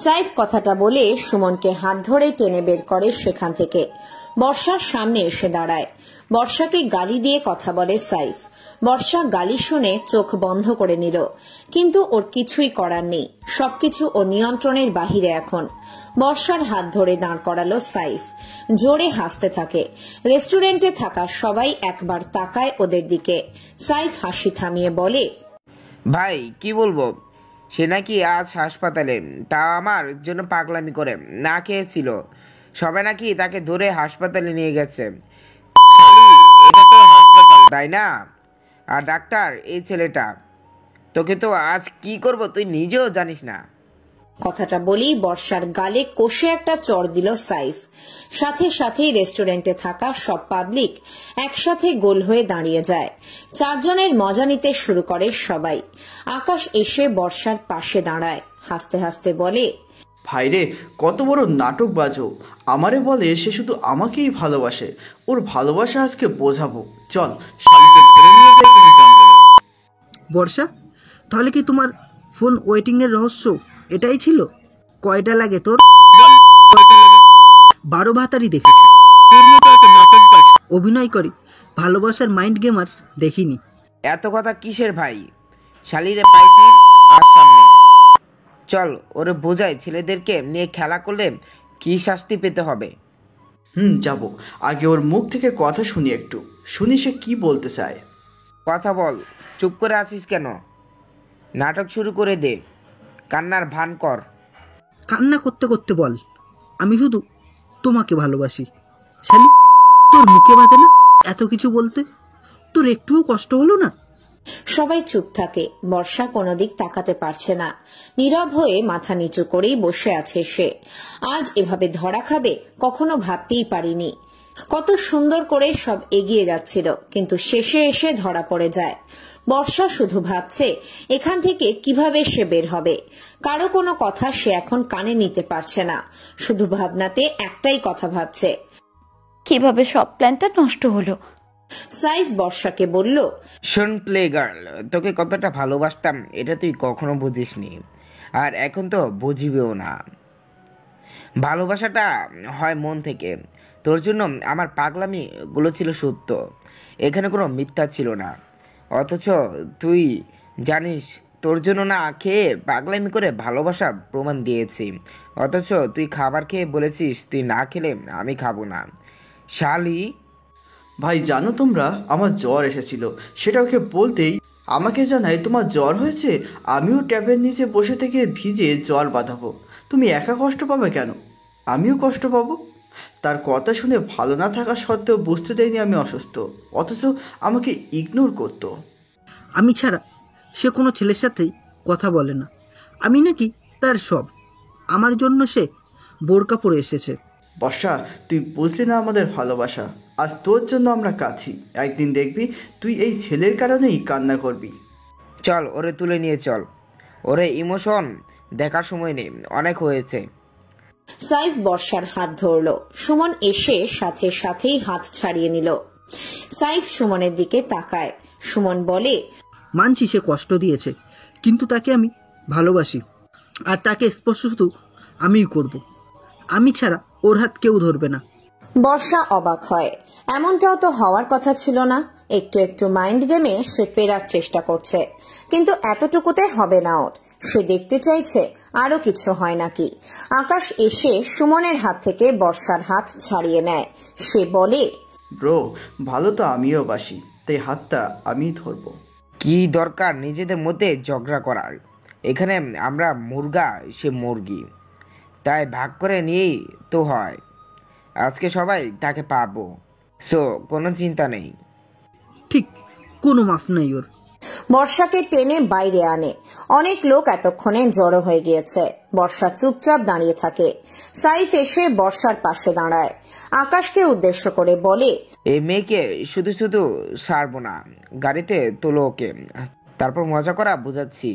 সাইফ কথাটা বলে সুমনকে হাত ধরে টেনে বের করে সেখান থেকে। বর্ষার সামনে এসে দাঁড়ায়। বর্ষাকে গালি দিয়ে কথা বলে সাইফ। বর্ষা গালি শুনে চোখ বন্ধ করে নিল, কিন্তু ওর কিছুই করার নেই, সবকিছু ওর নিয়ন্ত্রণের বাহিরে এখন। বর্ষার হাত ধরে দাঁড় করালো সাইফ, জোরে হাসতে থাকে। রেস্টুরেন্টে থাকা সবাই একবার তাকায় ওদের দিকে। সাইফ হাসি থামিয়ে বলে, ভাই কি বলবো, সে নাকি আজ হাসপাতালে, তা আমার জন্য পাগলামি করে না খেয়েছিল। সবাই নাকি তাকে ধরে হাসপাতালে নিয়ে গেছে। এটা তো হাসপাতাল তাই না? আর ডাক্তার এই ছেলেটা। তোকে তো আজ কি করব তুই নিজেও জানিস না। কথাটা বলেই বর্ষার গালে কষে একটা চড় দিল সাইফ। সাথে সাথেই রেস্টুরেন্টে থাকা সব পাবলিক একসাথে গোল হয়ে দাঁড়িয়ে যায়। চারজনের মজা নিতে শুরু করে সবাই। আকাশ এসে বর্ষার পাশে দাঁড়ায়, হাসতে হাসতে বলে, ভাইরে, কত বড় নাটক বাজো। আমারে বলে সে শুধু আমাকেই ভালোবাসে। ওর ভালোবাসা আজকে বোঝাবো। চল, শালিকে ধরে নিয়ে যাই কোনো জঙ্গলে। বর্ষা, তাহলে কি তোমার ফোন ওয়েটিংয়ের রহস্য এটাই ছিল? কয়টা লাগে তোর? 12 ভাতারই দেখেছি। অভিনয় করে ভালোবাসার মাইন্ড গেমার দেখিনি। এত কথা কিসের ভাই? শালিরে পাইছি আর সামনে। চল ওরে বোঝাই ছেলেদেরকে নিয়ে খেলা করলে কি শাস্তি পেতে হবে। যাব। আগে ওর মুখ থেকে কথা শুনি, একটু শুনি সে কি বলতে চায়। কথা বল, চুপ করে আছিস কেন? নাটক শুরু করে দে, কান্নার ভান কর। কান্না করতে করতে বল, আমি শুধু তোমাকে ভালোবাসি। শালি, তোর মুখে বাঁধে না এত কিছু বলতে? তোর একটুও কষ্ট হলো না? সবাই চুপ থাকে। বর্ষা কোনো দিক তাকাতে পারছে না, নীরব হয়ে মাথা নিচু করেই বসে আছে সে। আজ এভাবে ধরা খাবে কখনো ভাবতেই পারিনি। কত সুন্দর করে সব এগিয়ে যাচ্ছিল, কিন্তু শেষে এসে ধরা পড়ে যায়। বর্ষা শুধু ভাবছে এখান থেকে কিভাবে সে বের হবে। কারো কোনো কথা সে এখন কানে নিতে পারছে না, শুধু ভাবনাতে একটাই কথা ভাবছে, কিভাবে সব প্ল্যানটা নষ্ট হলো। সাইফ বর্ষাকে বলল, শোন প্লে গার্ল, তোকে কতটা ভালোবাসতাম এটা তুই কখনো বুঝিসনি, আর এখন তো বুঝিবেও না। ভালোবাসাটা হয় মন থেকে। তোর জন্য আমার পাগলামিগুলো ছিল সত্য, এখানে কোনো মিথ্যা ছিল না। অথচ তুই জানিস তোর জন্য না খেয়ে পাগলামি করে ভালোবাসা প্রমাণ দিয়েছি। অথচ তুই খাবার খেয়ে বলেছিস তুই না খেলে আমি খাবো না। শালি ভাই, জানো তোমরা আমার জ্বর এসেছিল, সেটা ওকে বলতেই আমাকে জানায় তোমার জ্বর হয়েছে, আমিও ট্যাপের নিচে বসে থেকে ভিজে জ্বর বাঁধাবো। তুমি একা কষ্ট পাবে কেন? আমিও কষ্ট পাবো। তার কথা শুনে ভালো না থাকা সত্ত্বেও বুঝতে দেয়নি আমি অসুস্থ, অথচ আমাকে ইগনোর করতো। আমি ছাড়া সে কোনো ছেলের সাথেই কথা বলে না। আমি নাকি তার সব। আমার জন্য সে বোরকা পরে এসেছে। বর্ষা, তুই বুঝলি না আমাদের ভালোবাসা। আজ তোর জন্য আমরা কাছি, একদিন দেখবি তুই এই ছেলের কারণেই কান্না করবি। চল ওরে তুলে নিয়ে চল, ওরে ইমোশন দেখার সময় নেই, অনেক হয়েছে। সাইফ বর্ষার হাত ধরল। সুমন এসে সাথে সাথেই হাত ছাড়িয়ে নিল। সাইফ সুমনের দিকে তাকায়। সুমন বলে, মানছি সে কষ্ট দিয়েছে, কিন্তু তাকে আমি ভালোবাসি, আর তাকে স্পর্শ শুধু আমিই করব। আমি ছাড়া ওর হাত কেউ ধরবে না। বর্ষা অবাক হয়, এমনটাও তো হওয়ার কথা ছিল না। একটু একটু মাইন্ড গেমে সে ফেরার চেষ্টা করছে, কিন্তু এতটুকুতে হবে না ওর। সে দেখতে চাইছে আরো কিছু হয় নাকি। আকাশ এসে সুমনের হাত থেকে বর্ষার হাত ছাড়িয়ে নেয়। সে বলে, ব্রো, ভালো তো আমিও বাসি, তাই হাতটা আমি ধরবো। কি দরকার নিজেদের মধ্যে ঝগড়া করার? এখানে আমরা মুরগা, সে মুরগি, তাই ভাগ করে নিয়েই তো হয়। আজকে সবাই তাকে পাবো, সো কোনো চিন্তা নেই। ঠিক, কোনো মাফ নাই ওর। বর্ষাকে টেনে বাইরে আনে। অনেক লোক এতক্ষণে জড়ো হয়ে গিয়েছে। বর্ষা চুপচাপ দাঁড়িয়ে থাকে। সাইফ এসে বর্ষার পাশে দাঁড়ায়। আকাশকে উদ্দেশ্য করে বলে, এই মেয়েকে শুধু শুধু ছাড়বো না, গাড়িতে তোলো ওকে, তারপর মজা করা বোঝাচ্ছি।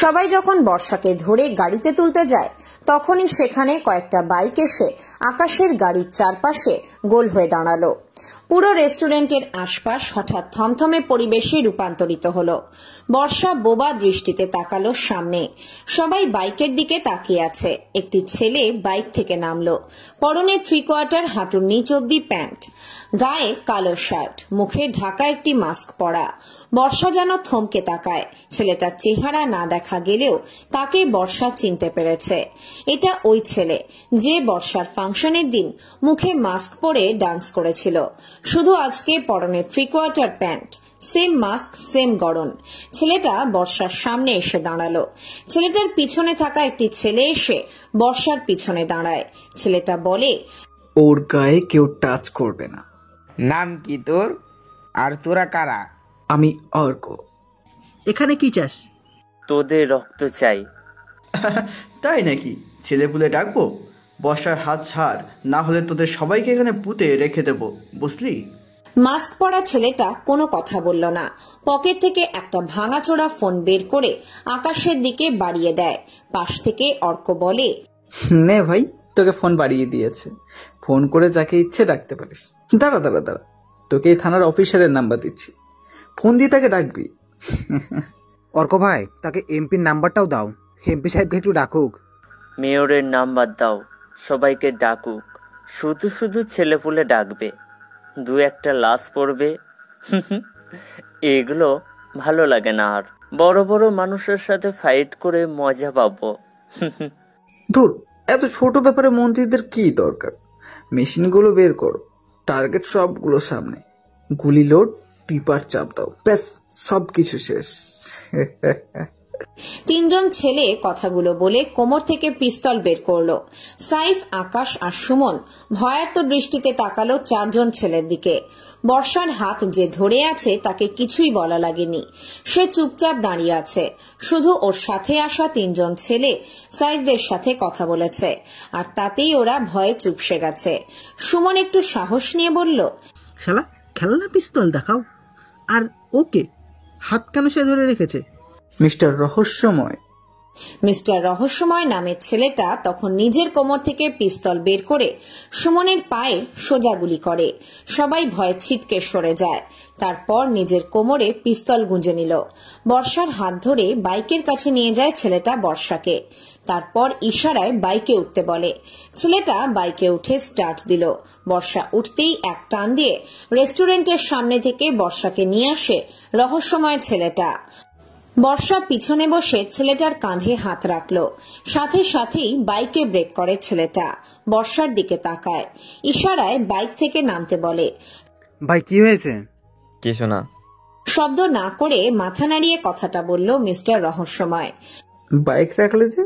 সবাই যখন বর্ষাকে ধরে গাড়িতে তুলতে যায়, তখনই সেখানে কয়েকটা বাইক এসে আকাশের গাড়ির চারপাশে গোল হয়ে দাঁড়ালো। পুরো রেস্টুরেন্টের আশপাশ হঠাৎ থমথমে পরিবেশে রূপান্তরিত হলো। বর্ষা বোবা দৃষ্টিতে তাকালো সামনে। সবাই বাইকের দিকে তাকিয়ে আছে। একটি ছেলে বাইক থেকে নামলো। পরনে 3/4 হাঁটুর নিচ অব্দি প্যান্ট, গায়ে কালো শার্ট, মুখে ঢাকা একটি মাস্ক পরা। বর্ষা যেন থমকে তাকায়। ছেলেটার চেহারা না দেখা গেলেও তাকে বর্ষা চিনতে পেরেছে। এটা ওই ছেলে যে বর্ষার ফাংশনের দিন মুখে মাস্ক পরে ডান্স করেছিল, শুধু আজকে পরনে 3/4 প্যান্ট, সেম মাস্ক, সেম গড়ন। ছেলেটা বর্ষার সামনে এসে দাঁড়ালো। ছেলেটার পিছনে থাকা একটি ছেলে এসে বর্ষার পিছনে দাঁড়ায়। ছেলেটা বলে, ওর গায়ে কেউ টাচ করবে না। নাম কি তোর? আর তোরা কারা? আমি অর্ক। এখানে কি চাস? তোদের রক্ত চাই। তাই নাকি? ছেলেপুলে ডাকবো? বর্ষার হাত ছাড়, না হলে তোদের সবাইকে এখানে পুঁতে রেখে দেবো, বুঝলি? মাস্ক পরা ছেলেটা কোনো কথা বলল না। পকেট থেকে একটা ভাঙাচোরা ফোন বের করে আকাশের দিকে বাড়িয়ে দেয়। পাশ থেকে অর্ক বলে, নে ভাই, তোকে ফোন বাড়িয়ে দিয়েছে, ফোন করে যাকে ইচ্ছে ডাকতে পারিস। দাঁড়া দাঁড়া দাঁড়া, তোকে এই থানার অফিসারের নাম্বার দিচ্ছি, ফোন দিয়ে তাকে ডাকবি। অর্ক ভাই, তাকে এমপির নাম্বারটাও দাও, এমপি সাহেবকে একটু ডাকুক। মেয়রের নাম্বার দাও, সবাইকে ডাকুক, শুধু শুধু ছেলেপুলে ডাকবে, দু একটা লাশ পড়বে, এগুলো ভালো লাগে না। আর বড় বড় মানুষের সাথে ফাইট করে মজা পাবো। ধুর, এত ছোট ব্যাপারে মন্ত্রীদের কি দরকার? মেশিনগুলো বের করো, টার্গেট সবগুলো সামনে, গুলি লোড, টিপার চাপ দাও, ব্যাস সবকিছু শেষ। তিনজন ছেলে কথাগুলো বলে কোমর থেকে পিস্তল বের করলো। সাইফ, আকাশ আর সুমন ভয়ার্ত দৃষ্টিতে তাকালো চারজন ছেলের দিকে। বর্ষার হাত যে ধরে আছে তাকে কিছুই বলা লাগেনি, সে চুপচাপ দাঁড়িয়ে আছে। শুধু ওর সাথে আসা তিনজন ছেলে সাইফদের সাথে কথা বলেছে, আর তাতেই ওরা ভয়ে চুপসে গেছে। সুমন একটু সাহস নিয়ে বলল, শালা খেলনা পিস্তল দেখাও। আর ওকে হাত কেন সে ধরে রেখেছে? মিস্টার রহস্যময়। মিস্টার রহস্যময় নামের ছেলেটা তখন নিজের কোমর থেকে পিস্তল বের করে সুমনের পায়ে সোজা গুলি করে। সবাই ভয়ে ছিটকে সরে যায়। তারপর নিজের কোমরে পিস্তল গুঁজে নিল। বর্ষার হাত ধরে বাইকের কাছে নিয়ে যায় ছেলেটা বর্ষাকে। তারপর ইশারায় বাইকে উঠতে বলে। ছেলেটা বাইকে উঠে স্টার্ট দিল। বর্ষা উঠতেই এক টান দিয়ে রেস্টুরেন্টের সামনে থেকে বর্ষাকে নিয়ে আসে রহস্যময় ছেলেটা। বর্ষা পিছনে বসে ছেলেটার কাঁধে হাত রাখল। সাথে সাথেই বাইকে ব্রেক করে ছেলেটা। বর্ষার দিকে তাকায়, ইশারায় বাইক থেকে নামতে বলে। ভাই কি হয়েছে? কিছু না। শব্দ না করে মাথা নাড়িয়ে কথাটা বলল মিস্টার রহস্যময়। বাইক রাখলে যে?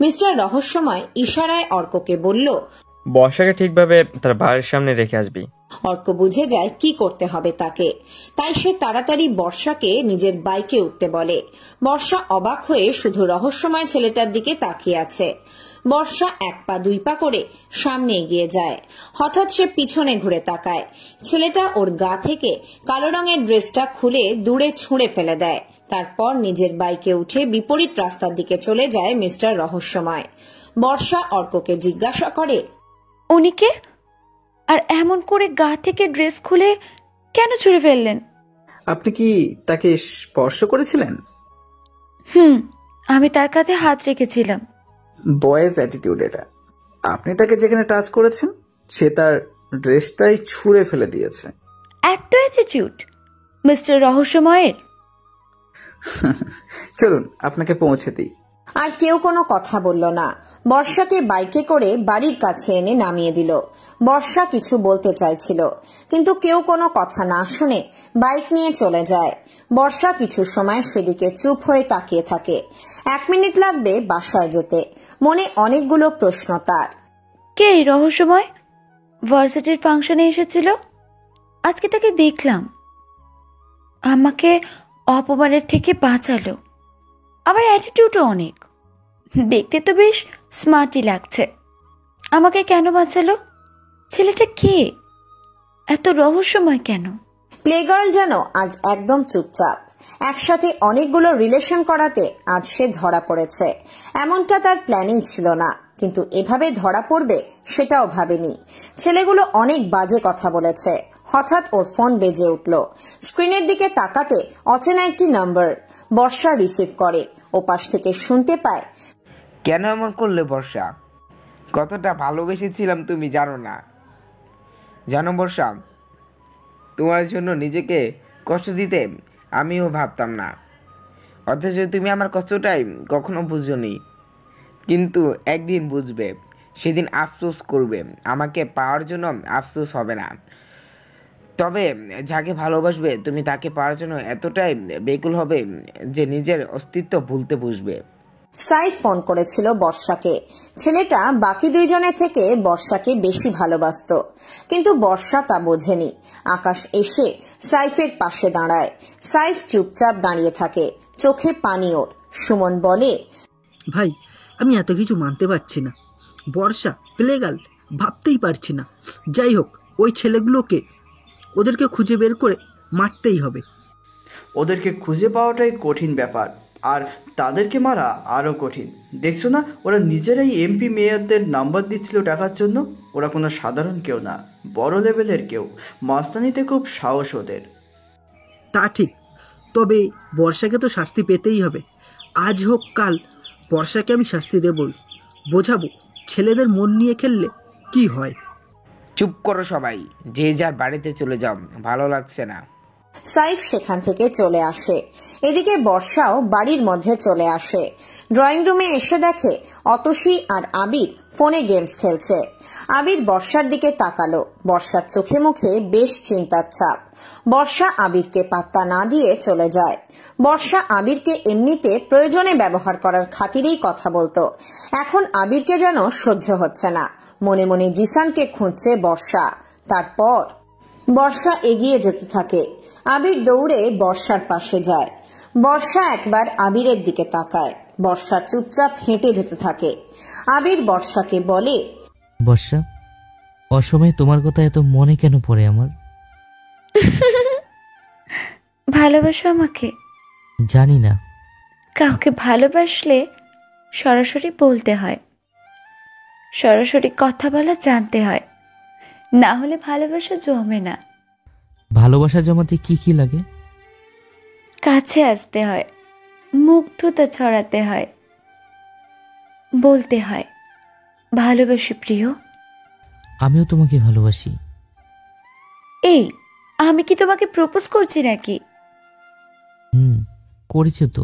মিস্টার রহস্যময় ইশারায় অর্ককে বলল, বর্ষাকে ঠিকভাবে তার বাড়ির সামনে রেখে আসবি। অর্ক বুঝে যায় কি করতে হবে তাকে, তাই সে তাড়াতাড়ি বর্ষাকে নিজের বাইকে উঠতে বলে। বর্ষা অবাক হয়ে শুধু রহস্যময় ছেলেটার দিকে তাকিয়ে আছে। বর্ষা এক পা দুই পা করে সামনে এগিয়ে যায়। হঠাৎ সে পিছনে ঘুরে তাকায়। ছেলেটা ওর গা থেকে কালো রঙের ড্রেসটা খুলে দূরে ছুঁড়ে ফেলে দেয়। তারপর নিজের বাইকে উঠে বিপরীত রাস্তার দিকে চলে যায় মিস্টার রহস্যময়। বর্ষা অর্ককে জিজ্ঞাসা করে, উনিকে? আর এমন করে গা থেকে ড্রেস খুলে কেন ছুঁড়ে ফেললেন? আপনি কি তাকে স্পর্শ করেছিলেন? আমি তার কাঁধে হাত রেখেছিলাম। বয়েজ অ্যাটিটিউড এটা। আপনি তাকে যেখানে টাচ করেছেন সে তার ড্রেসটাই ছুঁড়ে ফেলে দিয়েছে। এত অ্যাটিটিউড মিস্টার রহস্যময়ের? চলুন আপনাকে পৌঁছে দিই। আর কেউ কোনো কথা বলল না। বর্ষাকে বাইকে করে বাড়ির কাছে এনে নামিয়ে দিল। বর্ষা কিছু বলতে চাইছিল, কিন্তু কেউ কোনো কথা না শুনে বাইক নিয়ে চলে যায়। বর্ষা কিছু সময় সেদিকে চুপ হয়ে তাকিয়ে থাকে। 1 মিনিট লাগবে বাসায় যেতে। মনে অনেকগুলো প্রশ্ন তার। কে এই রহস্যময়? ভার্সিটির ফাংশনে এসেছিল, আজকে তাকে দেখলাম। আমাকে অপমানের থেকে বাঁচালো, আবার অ্যাটিটিউডও অনেক। দেখতে তো বেশ স্মার্টই লাগছে। আমাকে কেন বাঁচালো? ছেলেটা কে? এত রহস্যময় কেন? প্লেগার্ল যেন আজ একদম চুপচাপ। একসাথে অনেকগুলো রিলেশন করাতে আজ সে ধরা পড়েছে। এমনটা তার প্ল্যানিং ছিল না, কিন্তু এভাবে ধরা পড়বে সেটাও ভাবেনি। ছেলেগুলো অনেক বাজে কথা বলেছে। হঠাৎ ওর ফোন বেজে উঠল। স্ক্রিনের দিকে তাকাতে অচেনা একটি নাম্বার। বর্ষা রিসিভ করে। ওপাশ থেকে শুনতে পায়, কেন এমন করলে বর্ষা? কতটা ভালোবেসেছিলাম তুমি জানো না? জানো বর্ষা, তোমার জন্য নিজেকে কষ্ট দিতে আমিও ভাবতাম না, অথচ তুমি আমার কষ্টটাই কখনো বুঝোনি। কিন্তু একদিন বুঝবে, সেদিন আফসোস করবে। আমাকে পাওয়ার জন্য আফসোস হবে না, তবে যাকে ভালোবাসবে তুমি তাকে পাওয়ার জন্য এতটাই বেকুল হবে যে নিজের অস্তিত্ব ভুলতে বুঝবে। সাইফ ফোন করেছিল বর্ষাকে। ছেলেটা বাকি দুইজনের থেকে বর্ষাকে বেশি ভালোবাসত, কিন্তু বর্ষা তা বোঝেনি। আকাশ এসে সাইফের পাশে দাঁড়ায়। সাইফ চুপচাপ দাঁড়িয়ে থাকে, চোখে পানি ওর। সুমন বলে, ভাই আমি এত কিছু মানতে পারছি না। বর্ষা প্লেগাল ভাবতেই পারছি না। যাই হোক, ওই ছেলেগুলোকে ওদেরকে খুঁজে বের করে মারতেই হবে। ওদেরকে খুঁজে পাওয়াটাই কঠিন ব্যাপার, আর তাদেরকে মারা আরও কঠিন। দেখছো না, ওরা নিজেরাই এমপি মেয়রদের নাম্বার দিচ্ছিল টাকার জন্য। ওরা কোনো সাধারণ কেউ না, বড় লেভেলের কেউ। মাস্তানিতে খুব সাহস ওদের। তা ঠিক, তবে বর্ষাকে তো শাস্তি পেতেই হবে। আজ হোক কাল বর্ষাকে আমি শাস্তি দেবই, বোঝাবো ছেলেদের মন নিয়ে খেললে কি হয়। চুপ করো সবাই, যে যার বাড়িতে চলে যাও, ভালো লাগছে না। সাইফ সেখান থেকে চলে আসে। এদিকে বর্ষাও বাড়ির মধ্যে চলে আসে। ড্রয়িং রুমে এসে দেখে অতসী আর আবির ফোনে গেমস খেলছে। আবির বর্ষার দিকে তাকালো। বর্ষার চোখে মুখে বেশ চিন্তার ছাপ। বর্ষা আবিরকে পাত্তা না দিয়ে চলে যায়। বর্ষা আবিরকে এমনিতে প্রয়োজনে ব্যবহার করার খাতিরেই কথা বলতো। এখন আবিরকে যেন সহ্য হচ্ছে না। মনে মনে জিসানকে খুঁজছে বর্ষা। তারপর বর্ষা এগিয়ে যেতে থাকে। আবির দৌড়ে বর্ষার পাশে যায়। বর্ষা একবার আবিরের দিকে তাকায়। বর্ষা চুপচাপ হেঁটে যেতে থাকে। আবির বর্ষাকে বলে, বর্ষা, অসময়ে তোমার কথা এত মনে কেন পড়ে আমার? ভালোবাসো আমাকে? জানি না। কাউকে ভালোবাসলে সরাসরি বলতে হয়, সরাসরি কথা বলা জানতে হয়, না হলে ভালোবাসা জমে না। ভালোবাসা জমাতে কি কি লাগে? কাছে আসতে হয়, মুগ্ধতা ছড়াতে হয়, বলতে হয় ভালোবাসি প্রিয়। আমিও তোমাকে ভালোবাসি। এই, আমি কি তোমাকে প্রপোজ করছি নাকি? করেছো তো,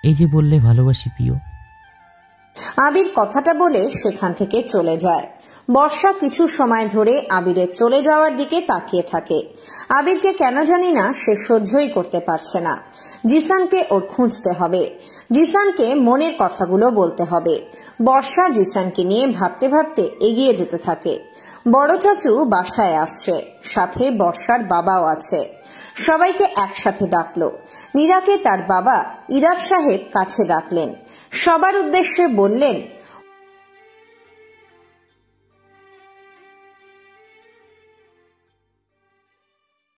এই যে বললে ভালোবাসি প্রিয়। আবির কথাটা বলে সেখান থেকে চলে যায়। বর্ষা কিছু সময় ধরে আবিরের চলে যাওয়ার দিকে তাকিয়ে থাকে। আবিরকে কেন জানি না সে সহ্যই করতে পারছে না। জিসানকে ওর খুঁজতে হবে। জিসানকে মনের কথাগুলো বলতে হবে। বর্ষা জিসানকে নিয়ে ভাবতে ভাবতে এগিয়ে যেতে থাকে। বড় চাচু বাসায় আসছে, সাথে বর্ষার বাবাও আছে। সবাইকে একসাথে ডাকলো। মীরাকে তার বাবা ইরাজ সাহেব কাছে ডাকলেন। সবার উদ্দেশ্যে বললেন,